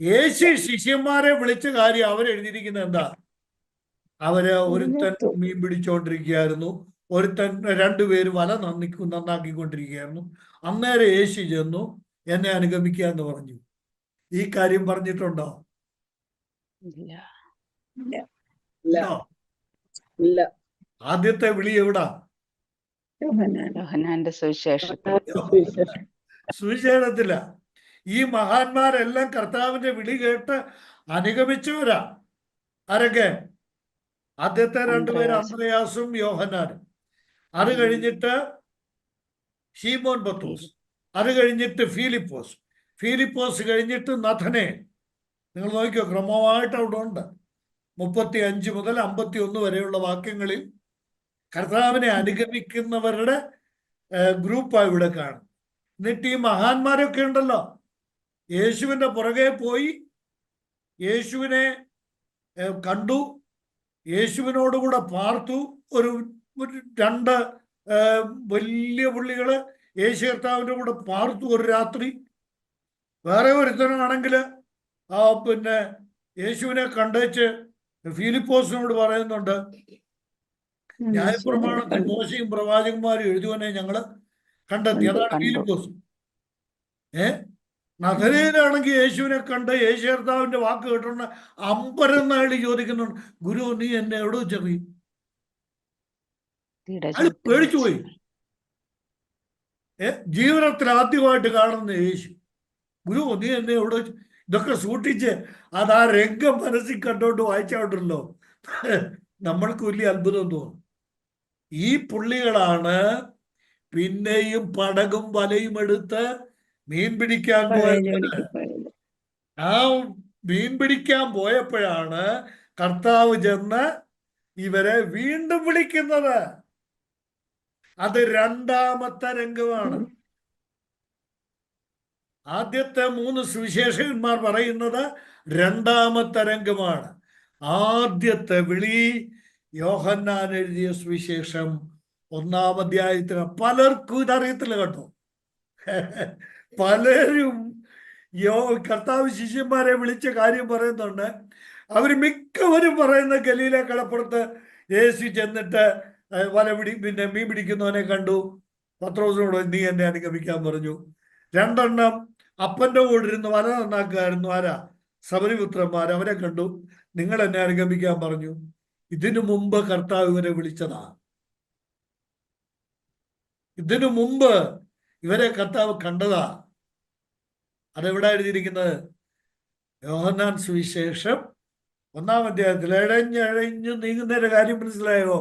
യേശു ശിഷ്യന്മാരെ വിളിച്ച കാര്യം അവരെഴുതിയിരിക്കുന്നത് എന്താ? അവര് ഒരുത്തൻ മീൻ പിടിച്ചോണ്ടിരിക്കുകയായിരുന്നു, ഒരുത്തൻ 2 പേര് വല നന്നാക്കിക്കൊണ്ടിരിക്കുകയായിരുന്നു. അന്നേരം യേശു ചെന്നു, എന്നെ അനുഗമിക്കുക എന്ന് പറഞ്ഞു. ഈ കാര്യം പറഞ്ഞിട്ടുണ്ടോ? ഇല്ല. ആദ്യത്തെ വിളി എവിടാ? യോഹന്നാന്റെ സുവിശേഷത്തില. ഈ മഹാന്മാരെല്ലാം കർത്താവിന്റെ വിളി കേട്ട് അനുഗമിച്ചവരാ. ആരൊക്കെ? ആദ്യത്തെ 2 പേര് അന്ത്രയാസും യോഹന്നാനും. അത് കഴിഞ്ഞിട്ട് ശീമോൻ പത്രോസ്, അത് കഴിഞ്ഞിട്ട് ഫിലിപ്പോസ് കഴിഞ്ഞിട്ട് നഥനേൽ. നിങ്ങൾ നോക്കിയോ, ക്രമമായിട്ട് അവിടെ ഉണ്ട്. 35 മുതൽ 51 വരെയുള്ള വാക്യങ്ങളിൽ കർത്താവിനെ അനുഗമിക്കുന്നവരുടെ ഗ്രൂപ്പാണ് ഇവിടെ കാണും. എന്നിട്ട് ഈ മഹാന്മാരൊക്കെ ഉണ്ടല്ലോ, യേശുവിൻ്റെ പുറകെ പോയി, യേശുവിനെ കണ്ടു, യേശുവിനോടുകൂടെ പാർത്തു. ഒരു 2 വലിയ പുള്ളികള് യേശു കർത്താവിൻ്റെ കൂടെ പാർത്തു ഒരു രാത്രി. വേറെ ഒരുത്തനാണെങ്കിൽ പിന്നെ യേശുവിനെ കണ്ടേച്ച് ഫിലിപ്പോസിനോട് പറയുന്നുണ്ട്, ന്യായപ്രമാണത്തിൽ മോശയും പ്രവാചകന്മാരും എഴുതുവനെ ഞങ്ങള് കണ്ടെത്തി. അതാണ് ഫിലിപ്പോസ്. നഥനേലാണെങ്കിൽ യേശുവിനെ കണ്ട് യേശു കർത്താവിന്റെ വാക്ക് കേട്ടോണ്ട് അമ്പരന്നാളി ചോദിക്കുന്നുണ്ട്, ഗുരു നീ എന്നെ എവിടെ വെച്ചറിയും? അയാൾ പേടിച്ചുപോയി. ജീവിതത്തിൽ ആദ്യമായിട്ട് കാണുന്ന യേശു, ഗുരു നീ എന്നെ എവിടെ വെച്ചു? ഇതൊക്കെ സൂക്ഷിച്ച് അത് ആ രംഗം മനസ്സിൽ കണ്ടോണ്ട് വായിച്ചോണ്ടല്ലോ നമ്മൾക്ക് വലിയ അത്ഭുതം തോന്നും. ഈ പുള്ളികളാണ് പിന്നെയും പടകും വലയും എടുത്ത് മീൻ പിടിക്കാൻ പോയത്. ആ മീൻ പിടിക്കാൻ പോയപ്പോഴാണ് കർത്താവ് ചെന്ന് ഇവരെ വീണ്ടും വിളിക്കുന്നത്. അത് 2ാമത്തെ രംഗമാണ്. ആദ്യത്തെ 3 സുവിശേഷകന്മാർ പറയുന്നത് 2ാമത്തെ രംഗമാണ്. ആദ്യത്തെ വിളി യോഹന്നാൻ എഴുതിയ സുവിശേഷം 1-ാം അധ്യായത്തിന്. പലർക്കും ഇതറിയത്തില്ല കേട്ടോ. പലരും കർത്താവ് ശിഷ്യന്മാരെ വിളിച്ച കാര്യം പറയുന്നുണ്ട്. അവർ മിക്കവരും പറയുന്ന ഗലീല കടപ്പുറത്ത് യേശു ചെന്നിട്ട് പിന്നെ മീൻ പിടിക്കുന്നവനെ കണ്ടു, പത്രോസിനോട് നീ എന്നെ അനുഗമിക്കാൻ പറഞ്ഞു. 2 അപ്പൻ്റെ കൂടെ ഇരുന്ന് വല നന്നാക്കുമായിരുന്നു. ആരാ? ശബരിപുത്രന്മാർ. അവരെ കണ്ടു, നിങ്ങൾ എന്നെ അനുഗമിക്കാൻ പറഞ്ഞു. ഇതിനു മുമ്പ് കർത്താവ് ഇവരെ വിളിച്ചതാ. ഇതിനു മുമ്പ് ഇവരെ കർത്താവ് കണ്ടതാ. അതെവിടെ എഴുതിയിരിക്കുന്നത്? യോഹന്നാൻ സുവിശേഷം 1-ാം അധ്യായത്തിൽ. എഴഞ്ഞു നീങ്ങുന്നതിന്റെ കാര്യം മനസ്സിലായോ?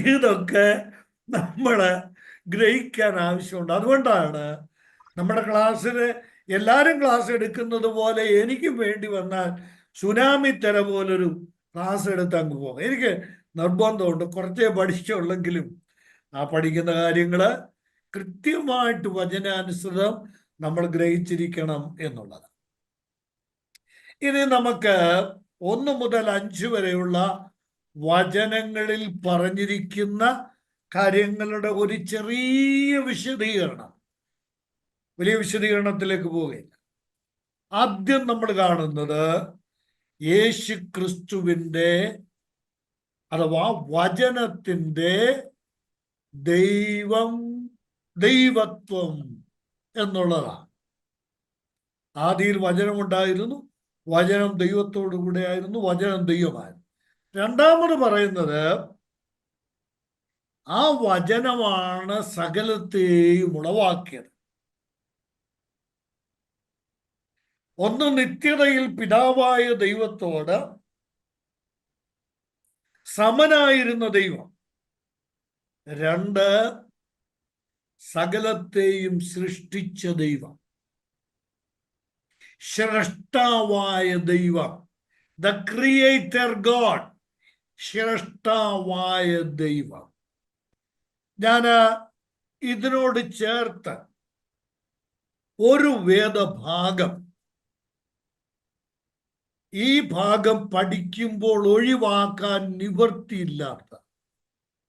ഇതൊക്കെ നമ്മള് ഗ്രഹിക്കാൻ ആവശ്യമുണ്ട്. അതുകൊണ്ടാണ് നമ്മുടെ ക്ലാസ്സിന് എല്ലാവരും ക്ലാസ് എടുക്കുന്നത് പോലെ എനിക്കും വേണ്ടി വന്നാൽ സുനാമി തര പോലൊരു ക്ലാസ് എടുത്ത് അങ്ങ് പോകും. എനിക്ക് നിർബന്ധമുണ്ട്. കുറച്ചേ പഠിച്ചുള്ളെങ്കിലും ആ പഠിക്കുന്ന കാര്യങ്ങള് കൃത്യമായിട്ട് വചനാനുസൃതം നമ്മൾ ഗ്രഹിച്ചിരിക്കണം എന്നുള്ളത്. ഇനി നമുക്ക് 1 മുതൽ 5 വരെയുള്ള വചനങ്ങളിൽ പറഞ്ഞിരിക്കുന്ന കാര്യങ്ങളുടെ ഒരു ചെറിയ വിശദീകരണം, വലിയ വിശദീകരണത്തിലേക്ക് പോവുകയില്ല. ആദ്യം നമ്മൾ കാണുന്നത് യേശു ക്രിസ്തുവിൻ്റെ അഥവാ വചനത്തിൻ്റെ ദൈവത്വം എന്നുള്ളതാണ്. ആദിയിൽ വചനമുണ്ടായിരുന്നു, വചനം ദൈവത്തോടു കൂടെ ആയിരുന്നു, വചനം ദൈവമായിരുന്നു. രണ്ടാമത് പറയുന്നത് ആ വചനമാണ് സകലത്തെയും ഉളവാക്കിയത്. ഒന്ന്, നിത്യതയിൽ പിതാവായ ദൈവത്തോട് സമനായിരുന്ന ദൈവം. 2, സകലത്തെയും സൃഷ്ടിച്ച ദൈവം, ശ്രേഷ്ഠാവായ ദൈവം, ദ ക്രിയേറ്റർ ഗോഡ്, ശ്രേഷ്ഠാവായ ദൈവം. ഞാൻ ഇതിനോട് ചേർത്ത് ഒരു വേദഭാഗം, ഈ ഭാഗം പഠിക്കുമ്പോൾ ഒഴിവാക്കാൻ നിവൃത്തിയില്ലാത്ത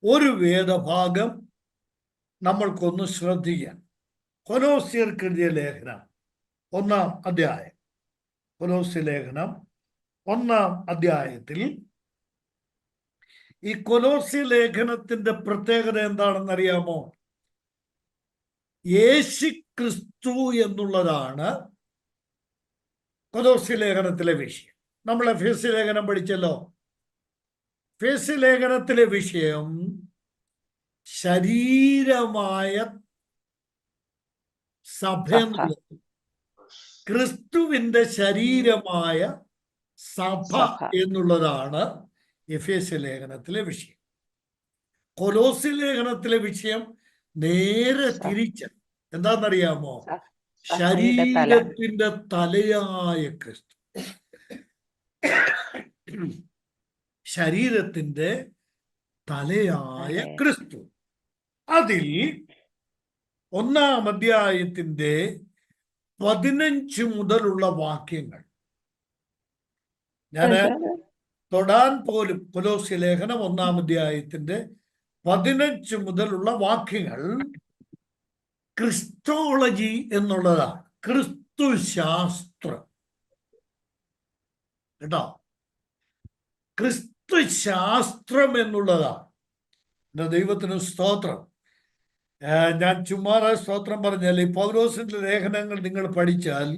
ഒരു വേദഭാഗം നമ്മൾക്കൊന്ന് ശ്രദ്ധിക്കാം. കൊലോസ്യർക്ക് എഴുതിയ ലേഖനം 1-ാം അധ്യായം. കൊലോസ്യ ലേഖനം 1-ാം അധ്യായത്തിൽ ഈ കൊലോസ്യ ലേഖനത്തിന്റെ പ്രത്യേകത എന്താണെന്നറിയാമോ? യേശു ക്രിസ്തു എന്നുള്ളതാണ് കൊലോസ്യ ലേഖനത്തിലെ വിഷയം. നമ്മൾ എഫേസ്യ ലേഖനം പഠിച്ചല്ലോ. എഫേസ്യ ലേഖനത്തിലെ വിഷയം ശരീരമായ സഭ എന്നുള്ളത്, ക്രിസ്തുവിന്റെ ശരീരമായ സഭ എന്നുള്ളതാണ് എഫേസ്യ ലേഖനത്തിലെ വിഷയം. കൊലോസ്യ ലേഖനത്തിലെ വിഷയം നേരെ തിരിച്ച് എന്താണെന്നറിയാമോ? ശരീരത്തിന്റെ തലയായ ക്രിസ്തു. ശരീരത്തിന്റെ തലയായ ക്രിസ്തു. അതിൽ 1-ാം അധ്യായത്തിന്റെ 15 മുതലുള്ള വാക്യങ്ങൾ ഞാൻ തൊടാൻ പോലും, കൊലോസ്യ ലേഖനം 1-ാം അധ്യായത്തിന്റെ 15 മുതലുള്ള വാക്യങ്ങൾ ക്രിസ്തോളജി എന്നുള്ളതാണ്, ക്രിസ്തു ശാസ്ത്രം. കേട്ടോ, ക്രിസ്തു ശാസ്ത്രം എന്നുള്ളതാണ്. എൻ്റെ ദൈവത്തിന് സ്തോത്രം. ഞാൻ ചുമ്മാതെ സ്തോത്രം പറഞ്ഞാൽ, ഈ പൗലോസിന്റെ ലേഖനങ്ങൾ നിങ്ങൾ പഠിച്ചാൽ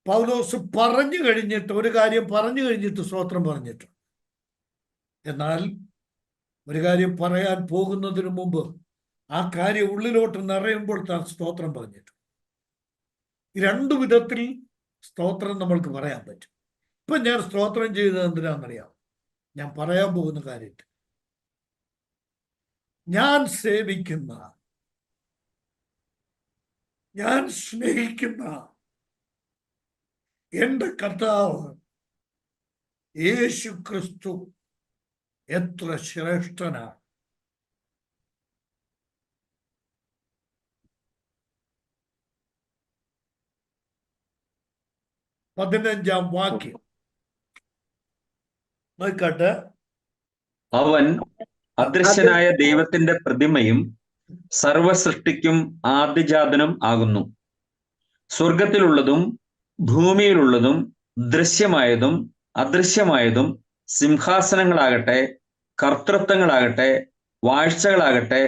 പൗലോസ് പറഞ്ഞു കഴിഞ്ഞിട്ട്, ഒരു കാര്യം പറഞ്ഞു കഴിഞ്ഞിട്ട് സ്തോത്രം പറഞ്ഞിട്ടുണ്ട്. എന്നാൽ ഒരു കാര്യം പറയാൻ പോകുന്നതിന് മുമ്പ് ആ കാര്യം ഉള്ളിലോട്ട് നിറയുമ്പോൾ താൻ സ്തോത്രം പറഞ്ഞിട്ടുണ്ട്. 2 വിധത്തിൽ സ്തോത്രം നമ്മൾക്ക് പറയാൻ പറ്റും. ഇപ്പൊ ഞാൻ സ്തോത്രം ചെയ്തത് എന്തിനാണെന്നറിയാം? ഞാൻ പറയാൻ പോകുന്ന കാര്യത്തിൽ ഞാൻ സേവിക്കുന്ന, ഞാൻ സ്നേഹിക്കുന്ന എൻ്റെ കർത്താവ് യേശു ക്രിസ്തു എത്ര ശ്രേഷ്ഠനാണ്. പതിനഞ്ചാം വാക്യം നോക്കട്ടെ. അവൻ അദൃശ്യനായ ദൈവത്തിന്റെ പ്രതിമയും സർവസൃഷ്ടിക്കും ആദിജാതനും ആകുന്നു. സ്വർഗത്തിലുള്ളതും ഭൂമിയിലുള്ളതും ദൃശ്യമായതും അദൃശ്യമായതും, സിംഹാസനങ്ങളാകട്ടെ, കർത്തൃത്വങ്ങളാകട്ടെ, വാഴ്ചകളാകട്ടെ,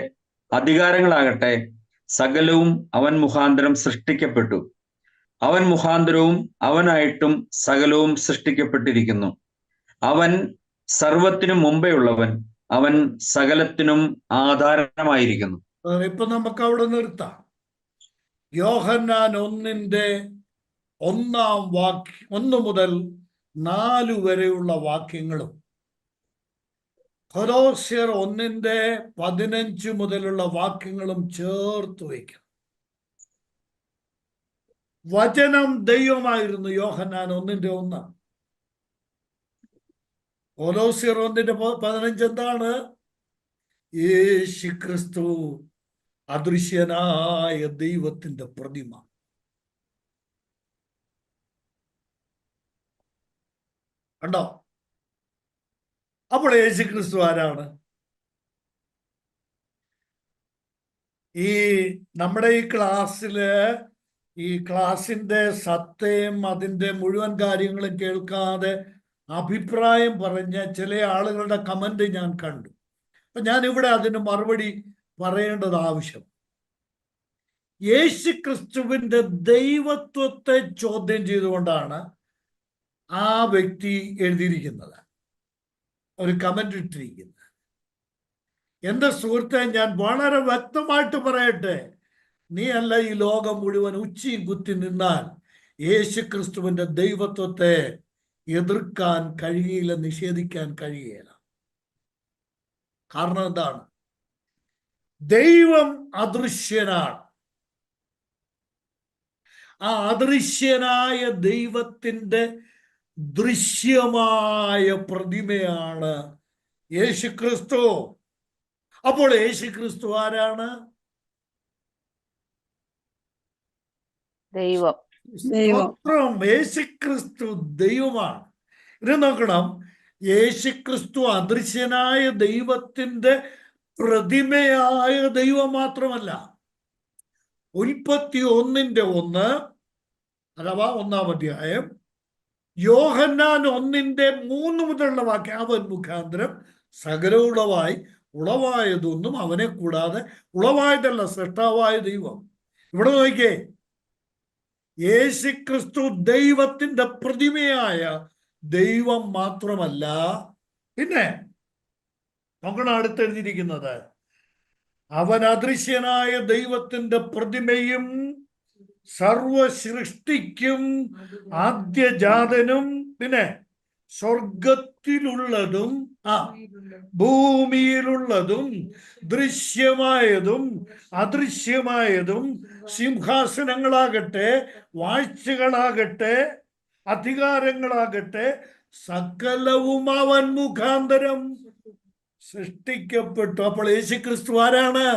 അധികാരങ്ങളാകട്ടെ, സകലവും അവൻ മുഖാന്തരം സൃഷ്ടിക്കപ്പെട്ടു. അവൻ മുഖാന്തരവും അവനായിട്ടും സകലവും സൃഷ്ടിക്കപ്പെട്ടിരിക്കുന്നു. അവൻ സർവത്തിനും മുമ്പെയുള്ളവൻ, അവൻ സകലത്തിനും ആധാരമായിരിക്കുന്നു. ഇപ്പൊ നമുക്ക് അവിടെ നിർത്താം. യോഹന്നാൻ 1-ന്റെ 1-ാം വാക്യം 1 മുതൽ 4 വരെയുള്ള വാക്യങ്ങളും കൊലോസ്യർ 1-ന്റെ 15 മുതലുള്ള വാക്യങ്ങളും ചേർത്ത് വയ്ക്കണം. വചനം ദൈവമായിരുന്നു. യോഹന്നാൻ 1-ന്റെ 1. കൊലോസ്യർ 1-ന്റെ 15 എന്താണ്? യേശു ക്രിസ്തു അദൃശ്യനായ ദൈവത്തിന്റെ പ്രതിമ. കണ്ടോ? അപ്പോൾ യേശു ക്രിസ്തു ആരാണ്? ഈ നമ്മുടെ ഈ ക്ലാസ്സിന്റെ സത്തയും അതിൻ്റെ മുഴുവൻ കാര്യങ്ങളും കേൾക്കാതെ അഭിപ്രായം പറഞ്ഞ ചില ആളുകളുടെ കമന്റ് ഞാൻ കണ്ടു. അപ്പൊ ഞാൻ ഇവിടെ അതിന് മറുപടി പറയേണ്ടത് ആവശ്യം. യേശു ക്രിസ്തുവിന്റെ ദൈവത്വത്തെ ചോദ്യം ചെയ്തുകൊണ്ടാണ് ആ വ്യക്തി എഴുതിയിരിക്കുന്നത്, ഒരു കമന്റ് ഇട്ടിരിക്കുന്നത്. എന്റെ സുഹൃത്തെ, ഞാൻ വളരെ വ്യക്തമായിട്ട് പറയട്ടെ, നീ അല്ല ഈ ലോകം മുഴുവൻ ഉച്ചിയും കുത്തി നിന്നാൽ യേശു ക്രിസ്തുവിന്റെ ദൈവത്വത്തെ എതിർക്കാൻ കഴിയില്ല, നിഷേധിക്കാൻ കഴിയില്ല. കാരണം എന്താണ്? ദൈവം അദൃശ്യനാണ്. ആ അദൃശ്യനായ ദൈവത്തിന്റെ ദൃശ്യമായ പ്രതിമയാണ് യേശു ക്രിസ്തു. അപ്പോൾ യേശു ക്രിസ്തു ആരാണ്? ദൈവം. സ്തോത്രം. യേശു ക്രിസ്തു ദൈവമാണ്. ഇത് നോക്കണം, യേശു ക്രിസ്തു അദൃശ്യനായ ദൈവത്തിന്റെ പ്രതിമയായ ദൈവം മാത്രമല്ല, ഉൽപ്പത്തി 1:1 അഥവാ 1-ാം അധ്യായം, യോഹന്നാൻ 1:3 മുതലുള്ള വാക്യം, അവൻ മുഖാന്തരം സകലവും ഉളവായി, ഉളവായതൊന്നും അവനെ കൂടാതെ ഉളവായതല്ല, സൃഷ്ടാവായ ദൈവം. ഇവിടെ നോക്കിയേ, യേശു ക്രിസ്തു ദൈവത്തിന്റെ പ്രതിമയായ ദൈവം മാത്രമല്ല, പിന്നെ നോക്കണം അടുത്തെഴുതിയിരിക്കുന്നത്, അവൻ അദൃശ്യനായ ദൈവത്തിന്റെ പ്രതിമയും സർവ സൃഷ്ടിക്കും ആദ്യജാതനും, പിന്നെ സ്വർഗത്തിലുള്ളതും ഭൂമിയിലുള്ളതും ദൃശ്യമായതും അദൃശ്യമായതും, സിംഹാസനങ്ങളാകട്ടെ, വാഴ്ചകളാകട്ടെ, അധികാരങ്ങളാകട്ടെ, സകലവും അവൻ മുഖാന്തരം സൃഷ്ടിക്കപ്പെട്ടു. അപ്പോൾ യേശു ക്രിസ്തു ആരാണ്?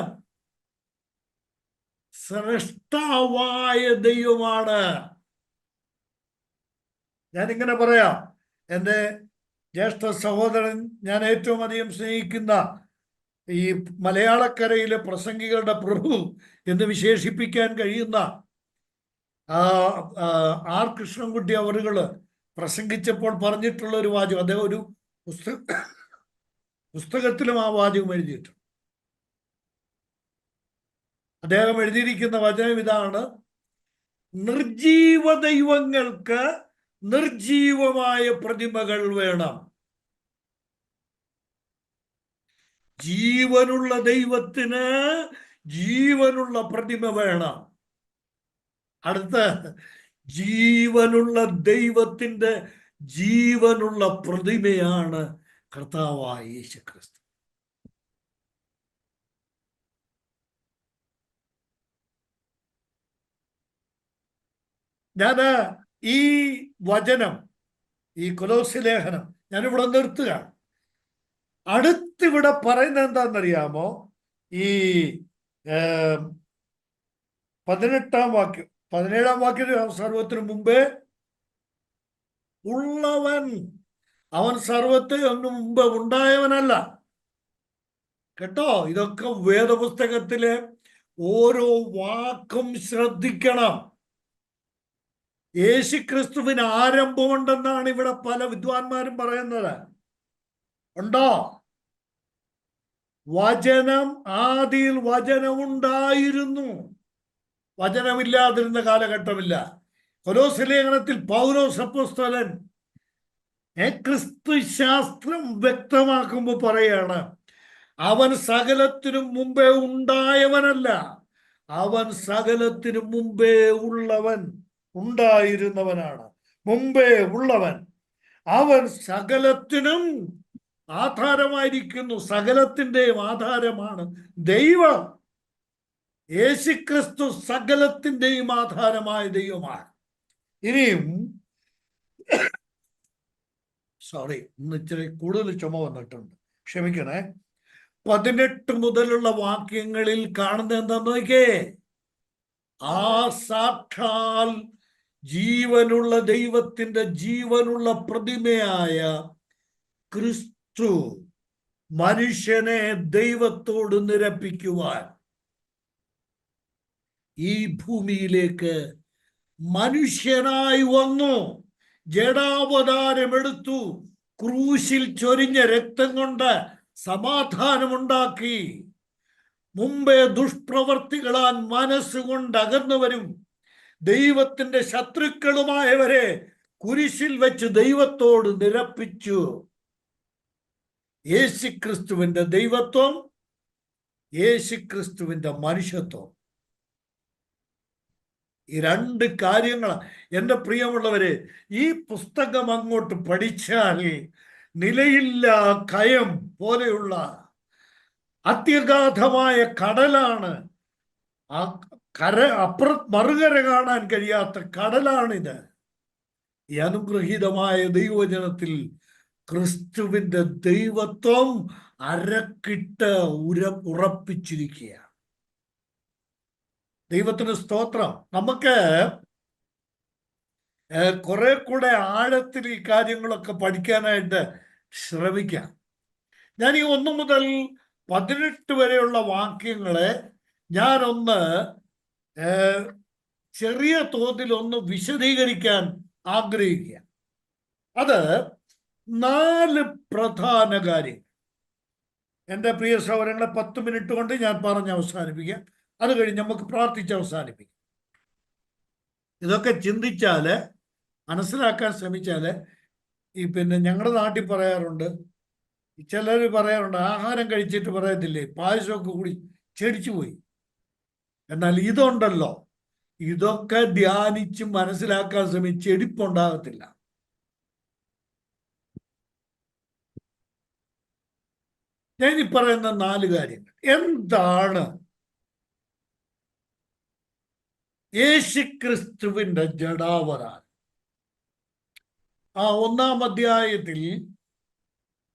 സൃഷ്ടാവായ ദൈവമാണ്. ഞാനിങ്ങനെ പറയാം, എൻ്റെ ജ്യേഷ്ഠ സഹോദരൻ, ഞാൻ ഏറ്റവും അധികം സ്നേഹിക്കുന്ന ഈ മലയാളക്കരയിലെ പ്രസംഗികളുടെ പ്രഭു എന്ന് വിശേഷിപ്പിക്കാൻ കഴിയുന്ന ആർ കൃഷ്ണൻകുട്ടി അവറുകള് പ്രസംഗിച്ചപ്പോൾ പറഞ്ഞിട്ടുള്ള ഒരു വാചകം, അദ്ദേഹം ഒരു പുസ്തകത്തിലും ആ വാചകം എഴുതിയിട്ടുണ്ട്. അദ്ദേഹം എഴുതിയിരിക്കുന്ന വചനം ഇതാണ്: നിർജീവ ദൈവങ്ങൾക്ക് നിർജീവമായ പ്രതിമകൾ വേണം, ജീവനുള്ള ദൈവത്തിന് ജീവനുള്ള പ്രതിമ വേണം. അടുത്ത, ജീവനുള്ള ദൈവത്തിന്റെ ജീവനുള്ള പ്രതിമയാണ് കർത്താവായ യേശു ക്രിസ്തു. ഞാന് ഈ വചനം, ഈ കൊലോസ്യ ലേഖനം ഞാനിവിടെ നിർത്തുകയാണ്. അടുത്തിവിടെ പറയുന്നത് എന്താണെന്നറിയാമോ? ഈ 18-ാം വാക്യം, 17-ാം വാക്യം, സർവത്തിനു മുമ്പേ ഉള്ളവൻ, അവൻ സർവത്തെ ഒന്നു മുമ്പ് ഉണ്ടായവനല്ല. കേട്ടോ, ഇതൊക്കെ വേദപുസ്തകത്തിലെ ഓരോ വാക്കും ശ്രദ്ധിക്കണം. യേശു ക്രിസ്തുവിന് ആരംഭമുണ്ടെന്നാണ് ഇവിടെ പല വിദ്വാൻമാരും പറയുന്നത്. ഉണ്ടോ? വചനം, ആദിയിൽ വചനമുണ്ടായിരുന്നു. വചനമില്ലാതിരുന്ന കാലഘട്ടമില്ല. കൊലോസ്യ ലേഖനത്തിൽ പൗലോസ് അപ്പോസ്തലൻ ക്രിസ്തു ശാസ്ത്രം വ്യക്തമാക്കുമ്പോൾ പറയാണ്, അവൻ സകലത്തിനും മുമ്പേ ഉണ്ടായവനല്ല, അവൻ സകലത്തിനും മുമ്പേ ഉള്ളവൻ, ഉണ്ടായിരുന്നവനാണ്, മുമ്പേ ഉള്ളവൻ. അവൻ സകലത്തിനും ആധാരമായിരിക്കുന്നു, സകലത്തിൻ്റെയും ആധാരമാണ് ദൈവം. യേശുക്രിസ്തു സകലത്തിൻ്റെയും ആധാരമായ ദൈവമാണ്. ഇനിയും ഇന്ന് ഇച്ചിരി കൂടുതൽ ചുമ വന്നിട്ടുണ്ട്, ക്ഷമിക്കണേ. 18 മുതലുള്ള വാക്യങ്ങളിൽ കാണുന്നത് എന്താന്ന് നോക്കിയേ. ആ സാക്ഷാൽ ജീവനുള്ള ദൈവത്തിന്റെ ജീവനുള്ള പ്രതിമയായ ക്രിസ്തു മനുഷ്യനെ ദൈവത്തോട് നിരപ്പിക്കുവാൻ ഈ ഭൂമിയിലേക്ക് മനുഷ്യനായി വന്നു. ജഡാവതാരമെടുത്തു. ക്രൂശിൽ ചൊരിഞ്ഞ രക്തം കൊണ്ട് സമാധാനമുണ്ടാക്കി. മുമ്പേ ദുഷ്പ്രവർത്തികളാൽ മനസ്സുകൊണ്ട് അകന്നവരും ദൈവത്തിന്റെ ശത്രുക്കളുമായവരെ കുരിശിൽ വെച്ച് ദൈവത്തോട് നിരപ്പിച്ചു. യേശുക്രിസ്തുവിന്റെ ദൈവത്വം, യേശുക്രിസ്തുവിന്റെ മനുഷ്യത്വം, ഈ രണ്ട് കാര്യങ്ങളാണ്. എൻ്റെ പ്രിയമുള്ളവരെ, ഈ പുസ്തകം അങ്ങോട്ട് പഠിച്ചാൽ നിലയില്ല കയം പോലെയുള്ള അത്യഗാധമായ കടലാണ്. ആ മറുകര കാണാൻ കഴിയാത്ത കടലാണിത്. ഈ അനുഗ്രഹീതമായ ദൈവവചനത്തിൽ ക്രിസ്തുവിന്റെ ദൈവത്വം അരക്കിട്ട് ഉറപ്പിച്ചിരിക്കുകയാണ്. ദൈവത്തിന് സ്തോത്രം. നമുക്ക് കുറെ കൂടെ ആഴത്തിൽ ഈ കാര്യങ്ങളൊക്കെ പഠിക്കാനായിട്ട് ശ്രമിക്കാം. ഞാൻ ഈ 1 മുതൽ 18 വരെയുള്ള വാക്യങ്ങളെ ഞാനൊന്ന് ചെറിയ തോതിൽ ഒന്ന് വിശദീകരിക്കാൻ ആഗ്രഹിക്കുക. അത് 4 പ്രധാന കാര്യങ്ങൾ. എൻ്റെ പ്രിയ സഹോദരങ്ങളെ, 10 മിനിറ്റ് കൊണ്ട് ഞാൻ പറഞ്ഞ് അവസാനിപ്പിക്കാം. അത് കഴിഞ്ഞ് നമുക്ക് പ്രാർത്ഥിച്ച് അവസാനിപ്പിക്കാം. ഇതൊക്കെ ചിന്തിച്ചാല്, മനസ്സിലാക്കാൻ ശ്രമിച്ചാല്, പിന്നെ ഞങ്ങളുടെ നാട്ടിൽ പറയാറുണ്ട്, ചിലർ പറയാറുണ്ട്, ആഹാരം കഴിച്ചിട്ട് പറയത്തില്ലേ, പായസമൊക്കെ കൂടി ചെടിച്ചു പോയി. എന്നാൽ ഇതുണ്ടല്ലോ, ഇതൊക്കെ ധ്യാനിച്ച് മനസ്സിലാക്കാൻ ശ്രമിച്ച് ചെടിപ്പുണ്ടാകത്തില്ല. ഞാൻ ഈ പറയുന്ന 4 കാര്യങ്ങൾ എന്താണ്? യേശുക്രിസ്തുവിന്റെ ജഡാവതാരം. ആ 1-ാം അധ്യായത്തിൽ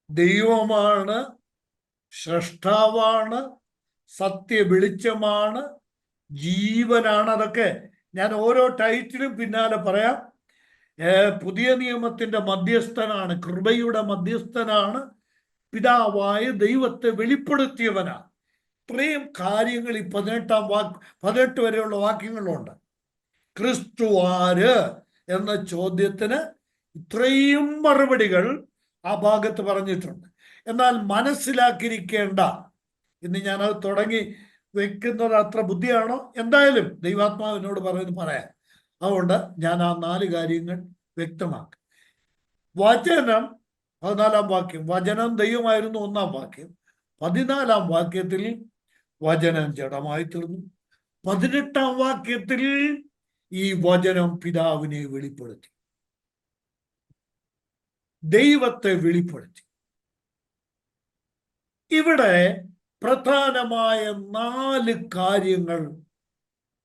ദൈവമാണ്, സൃഷ്ടാവാണ്, സത്യ വെളിച്ചമാണ്, ജീവനാണ്. അതൊക്കെ ഞാൻ ഓരോ ടൈറ്റിലും പിന്നാലെ പറയാം. പുതിയ നിയമത്തിന്റെ മധ്യസ്ഥനാണ്, കൃപയുടെ മധ്യസ്ഥനാണ്, പിതാവായ ദൈവത്തെ വെളിപ്പെടുത്തിയവനാണ്. ഇത്രയും കാര്യങ്ങൾ ഈ 18 വരെയുള്ള വാക്യങ്ങളുണ്ട്. ക്രിസ്തു ആര് എന്ന ചോദ്യത്തിന് ഇത്രയും മറുപടികൾ ആ ഭാഗത്ത് പറഞ്ഞിട്ടുണ്ട്. എന്നാൽ മനസ്സിലാക്കിയിരിക്കേണ്ട, ഇന്ന് ഞാനത് തുടങ്ങി വെക്കുന്നത് അത്ര ബുദ്ധിയാണോ? എന്തായാലും ദൈവാത്മാവിനോട് പറയാം. അതുകൊണ്ട് ഞാൻ ആ 4 കാര്യങ്ങൾ വ്യക്തമാക്കും. വചനം 14-ാം വാക്യം, വചനം ദൈവമായിരുന്നു. 1-ാം വാക്യം. 14-ാം വാക്യത്തിൽ വചനം ജഡമായി തീർന്നു. 18-ാം വാക്യത്തിൽ ഈ വചനം പിതാവിനെ വെളിപ്പെടുത്തി, ദൈവത്തെ വെളിപ്പെടുത്തി. ഇവിടെ പ്രധാനമായ 4 കാര്യങ്ങൾ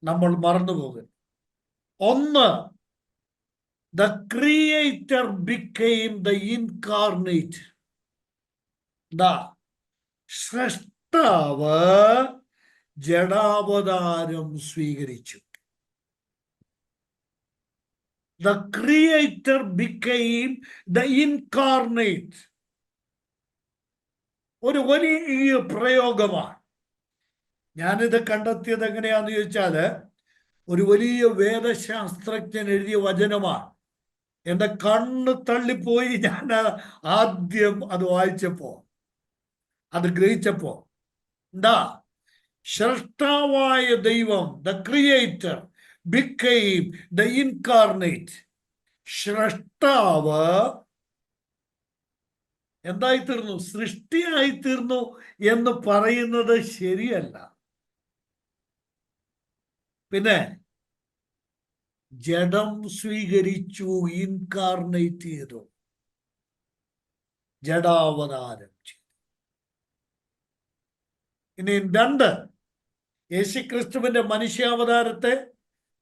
നമ്മൾ മറന്നുപോകരുത്. ഒന്ന്, the creator became the incarnate. സൃഷ്ടാവ് ജഡാവതാരം സ്വീകരിച്ചു. The creator became the incarnate. ഒരു വലിയ പ്രയോഗമാണ്. ഞാനിത് കണ്ടെത്തിയത് എങ്ങനെയാന്ന് ചോദിച്ചാല്, ഒരു വലിയ വേദശാസ്ത്രജ്ഞൻ എഴുതിയ വചനമാണ്. എൻ്റെ കണ്ണ് തള്ളിപ്പോയി. ഞാൻ ആദ്യം അത് വായിച്ചപ്പോ, അത് ഗ്രഹിച്ചപ്പോ, സൃഷ്ടാവായ ദൈവം, the creator became the incarnate. സൃഷ്ടാവ് എന്തായിത്തീർന്നു? സൃഷ്ടിയായിത്തീർന്നു എന്ന് പറയുന്നത് ശരിയല്ല. പിന്നെ ജഡം സ്വീകരിച്ചു, ഇൻകാർണേറ്റ് ചെയ്തു, ജഡാവതാരം ചെയ്തു. ഇനി 2, യേശുക്രിസ്തുവിന്റെ മനുഷ്യാവതാരത്തെ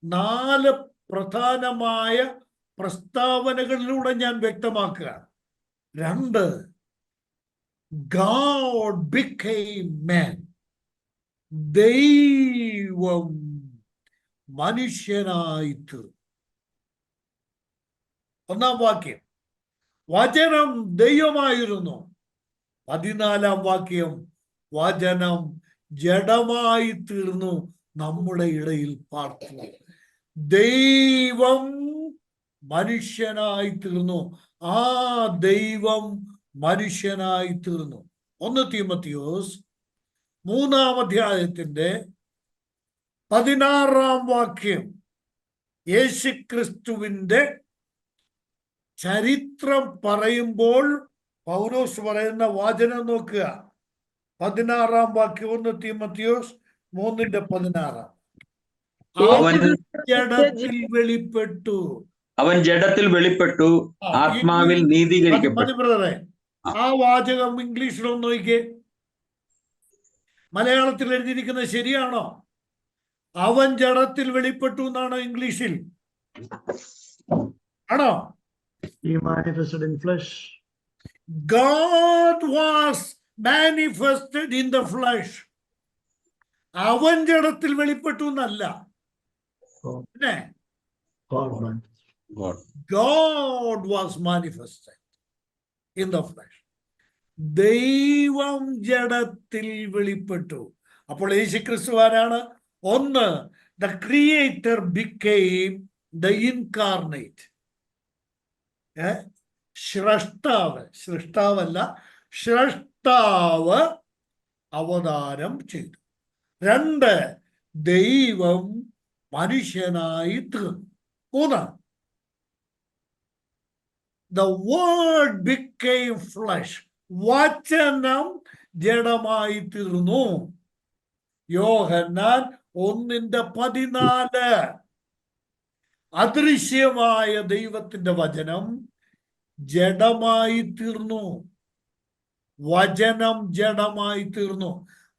4 പ്രധാനമായ പ്രസ്താവനകളിലൂടെ ഞാൻ വ്യക്തമാക്കുക. 2, God became man. ദൈവം മനുഷ്യനായി തീർന്നു. ഒന്നാം വാക്യം, വചനം ദൈവമായിരുന്നു. 14-ാം വാക്യം, വചനം ജഡമായി തീർന്നു, നമ്മുടെ ഇടയിൽ പാർത്തു. ദൈവം മനുഷ്യനായി തീർന്നു. ആ ദൈവം മനുഷ്യനായി തീർന്നു. 1 തീമോഥെയോസ് 3-ാം അധ്യായത്തിന്റെ 16-ാം വാക്യം യേശുക്രിസ്തുവിന്റെ ചരിത്രം പറയുമ്പോൾ പൗലോസ് പറയുന്ന വചനം നോക്കുക. 16-ാം വാക്യം 1 തീമോഥെയോസ് 3:16. അവൻ ജഡത്തിൽ വെളിപ്പെട്ടു. അവൻ ജഡത്തിൽ വെളിപ്പെട്ടു, ആത്മാവിൽ നീതീകരിക്കപ്പെട്ടു. ബ്രദറെ, ആ വാചകം ഇംഗ്ലീഷിലൊന്ന് നോക്കിക്കേ. മലയാളത്തിൽ എഴുതിയിരിക്കുന്നത് ശരിയാണോ? അവൻ ജഡത്തിൽ വെളിപ്പെട്ടു എന്നാണോ ഇംഗ്ലീഷിൽ? ആണോ? He manifested in flesh. God was manifested in the flesh. അവൻ ജഡത്തിൽ വെളിപ്പെട്ടു എന്നല്ല. God, പിന്നെ God manifested. God was manifested in the flesh. ദൈവം ജഡത്തിൽ വെളിപ്പെട്ടു. അപ്പോൾ യേശുക്രിസ്തു ആരാണ്? ഒന്ന്, the creator became the incarnate. സൃഷ്ടാവല്ല, സൃഷ്ടാവ് അവതാരം ചെയ്തു. 2, ദൈവം മനുഷ്യനായി തീർന്നു. 3, the word became flesh. വചനം ജഡമായി തീർന്നു. യോഹന്നാൻ 1:14. അദൃശ്യമായ ദൈവത്തിന്റെ വചനം ജഡമായി തീർന്നു. വചനം ജഡമായി തീർന്നു.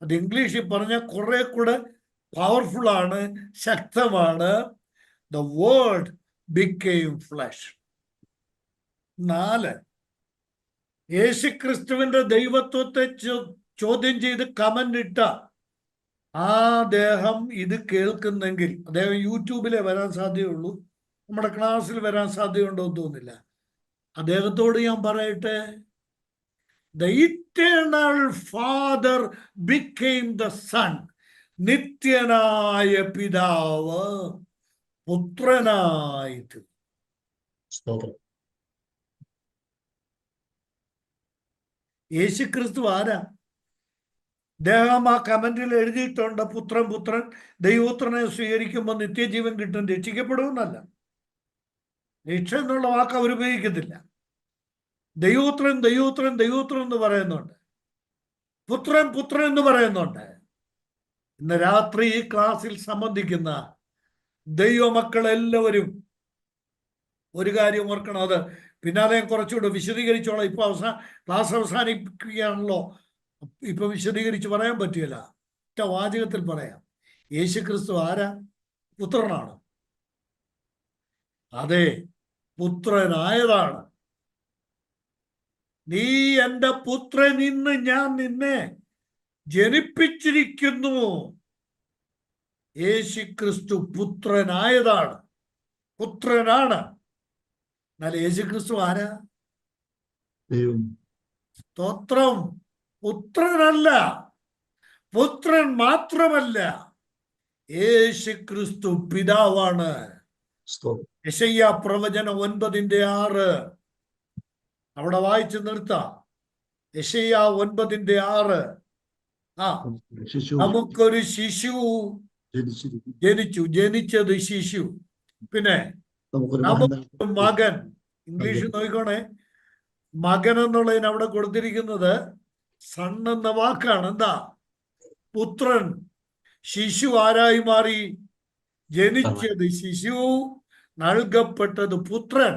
അത് ഇംഗ്ലീഷിൽ പറഞ്ഞ കുറെ കൂടെ പവർഫുൾ ആണ്, ശക്തമാണ്. The word became flesh. 4, യേശുക്രിസ്തുവിന്റെ ദൈവത്വത്തെ ചോദ്യം ചെയ്ത് കമന്റ് ഇട്ട ആ അദ്ദേഹം ഇത് കേൾക്കുന്നെങ്കിൽ, അദ്ദേഹം യൂട്യൂബിലെ വരാൻ സാധ്യതയുള്ളൂ, നമ്മുടെ ക്ലാസ്സിൽ വരാൻ സാധ്യതയുണ്ടോ എന്ന് തോന്നുന്നില്ല. അദ്ദേഹത്തോട് ഞാൻ പറയട്ടെ, the eternal father became the son. നിത്യനായ പിതാവ് പുത്രനായി തീർന്നു. യേശുക്രിസ്തു ആരാ? അദ്ദേഹം ആ കമന്റിൽ എഴുതിയിട്ടുണ്ട്, പുത്രൻ ദൈവപുത്രനെ സ്വീകരിക്കുമ്പോൾ നിത്യജീവൻ കിട്ടും, രക്ഷിക്കപ്പെടുമെന്നല്ല. രക്ഷ എന്നുള്ള വാക്ക് അവർ ഉപയോഗിക്കത്തില്ല. ദൈവപുത്രൻ എന്ന് പറയുന്നുണ്ട്, പുത്രൻ എന്ന് പറയുന്നുണ്ട്. ഇന്ന് രാത്രി ഈ ക്ലാസ്സിൽ സംബന്ധിക്കുന്ന ദൈവമക്കളെല്ലാവരും ഒരു കാര്യം ഓർക്കണം. അത് പിന്നാലെ കുറച്ചുകൂടെ വിശദീകരിച്ചോളാം. ഇപ്പൊ ക്ലാസ് അവസാനിപ്പിക്കുകയാണല്ലോ, ഇപ്പൊ വിശദീകരിച്ച് പറയാൻ പറ്റില്ല. ഒറ്റ വാചകത്തിൽ പറയാം, യേശുക്രിസ്തു ആരാ? പുത്രനാണ്. അതെ, പുത്രനായതാണ്. നീ എൻ്റെ പുത്രൻ, ഇന്ന് ഞാൻ നിന്നെ ജനിപ്പിച്ചിരിക്കുന്നു. യേശുക്രിസ്തു പുത്രനായതാണ്, പുത്രനാണ്. എന്നാൽ യേശുക്രിസ്തു ആരാ? സ്തോത്രം. പുത്രനല്ല, പുത്രൻ മാത്രമല്ല, യേശുക്രിസ്തു പിതാവാണ്. യെശയ്യാ പ്രവചനം 9:6 അവിടെ വായിച്ചു നിർത്താം. യെശയ്യാ 9:6. നമുക്കൊരു ശിശു ജനിച്ചത് ശിശു, പിന്നെ നമുക്കൊരു മകൻ. ഇംഗ്ലീഷിൽ നോക്കിക്കോണേ, മകൻ എന്നുള്ളതിന് അവിടെ കൊടുത്തിരിക്കുന്നത് സൺ എന്ന വാക്കാണ്. എന്താ? പുത്രൻ. ശിശു ആരായി മാറി? ജനിച്ചത് ശിശു, നൽകപ്പെട്ടത് പുത്രൻ.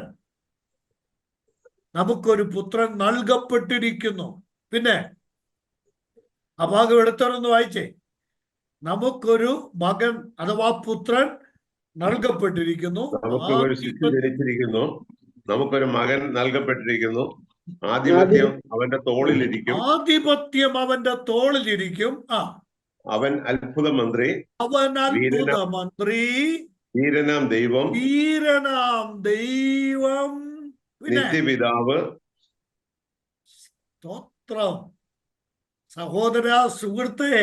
നമുക്കൊരു പുത്രൻ നൽകപ്പെട്ടിരിക്കുന്നു. പിന്നെ ആ ഭാഗം എടുത്തോന്ന് വായിച്ചേ. നമുക്കൊരു മകൻ അഥവാ പുത്രൻ നൽകപ്പെട്ടിരിക്കുന്നു. നമുക്കൊരു ശിശു ജനിച്ചിരിക്കുന്നു, നമുക്കൊരു മകൻ നൽകപ്പെട്ടിരിക്കുന്നു, ആധിപത്യം അവന്റെ തോളിലിരിക്കും. ആധിപത്യം അവന്റെ തോളിലിരിക്കും. അവൻ അത്ഭുത മന്ത്രി, അവൻ അത്ഭുത മന്ത്രി, വീരനാം ദൈവം, പിന്നെ നിത്യപിതാവ്. സ്തോത്രം. സഹോദര, സുഹൃത്തേ,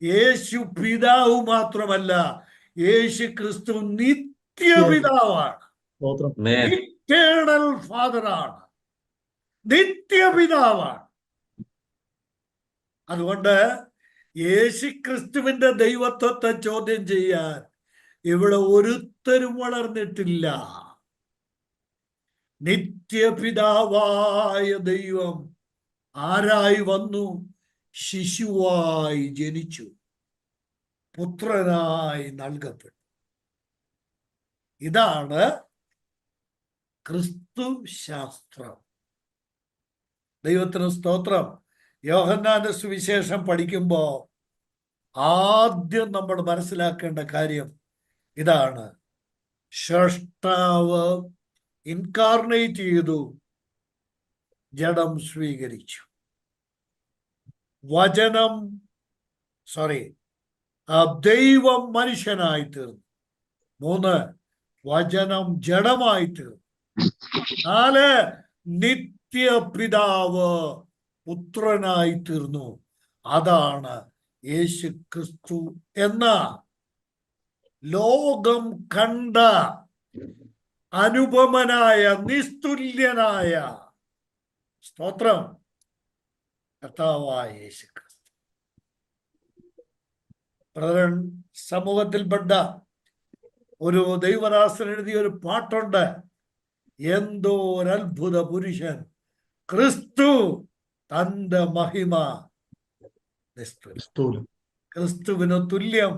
യേശു പിതാവ് മാത്രമല്ല, യേശു ക്രിസ്തു നിത്യപിതാവാണ്. ഇറ്റേണൽ ഫാദറാണ്, നിത്യപിതാവാണ്. അതുകൊണ്ട് യേശു ക്രിസ്തുവിന്റെ ദൈവത്വത്തെ ചോദ്യം ചെയ്യാൻ ഇവിടെ ഒരുത്തരും വളർന്നിട്ടില്ല. നിത്യപിതാവായ ദൈവം ആരായി വന്നു? ശിശുവായി ജനിച്ചു, പുത്രനായി നൽകപ്പെട്ടു. ഇതാണ് ക്രിസ്തു ശാസ്ത്രം. ദൈവത്തിന് സ്തോത്രം. യോഹന്നാന്റെ സുവിശേഷം പഠിക്കുമ്പോൾ ആദ്യം നമ്മൾ മനസ്സിലാക്കേണ്ട കാര്യം ഇതാണ്: സൃഷ്ടാവ് ഇൻകാർണേറ്റ് ചെയ്തു, ജഡം സ്വീകരിച്ചു. ദൈവം മനുഷ്യനായി തീർന്നു. 3, വചനം ജഡമായി തീർന്നു. 4, നിത്യപിതാവ് പുത്രനായി തീർന്നു. അതാണ് യേശു ക്രിസ്തു എന്ന ലോകം കണ്ട അനുപമനായ, നിസ്തുല്യനായ, സ്തോത്രം, കർത്താവായ യേശു ക്രിസ്തു. ബ്രദറൻ, സമൂഹത്തിൽപ്പെട്ട ഒരു ദൈവദാസൻ എഴുതിയ ഒരു പാട്ടുണ്ട്: എന്തോ ഒരത്ഭുത പുരുഷൻ, ക്രിസ്തു തന്റെ മഹിമ നിസ്തുലം. ക്രിസ്തുവിന് തുല്യം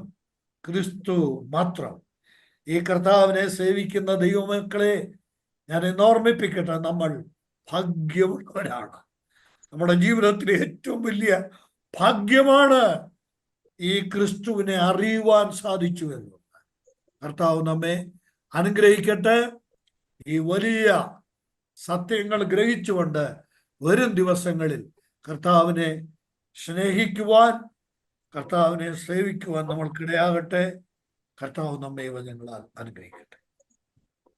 ക്രിസ്തു മാത്രം. ഈ കർത്താവിനെ സേവിക്കുന്ന ദൈവമക്കളെ ഞാൻ ഓർമ്മിപ്പിക്കട്ടെ, നമ്മൾ ഭാഗ്യമുള്ളവരാണ്. നമ്മുടെ ജീവിതത്തിലെ ഏറ്റവും വലിയ ഭാഗ്യമാണ് ഈ ക്രിസ്തുവിനെ അറിയുവാൻ സാധിച്ചു എന്നുള്ളത്. കർത്താവ് നമ്മെ അനുഗ്രഹിക്കട്ടെ. ഈ വലിയ സത്യങ്ങൾ ഗ്രഹിച്ചുകൊണ്ട് വരും ദിവസങ്ങളിൽ കർത്താവിനെ സ്നേഹിക്കുവാൻ, കർത്താവിനെ സേവിക്കുവാൻ നമ്മൾക്കിടയാകട്ടെ. കർത്താവ് നമ്മെ വചനങ്ങളാൽ അനുഗ്രഹിക്കട്ടെ.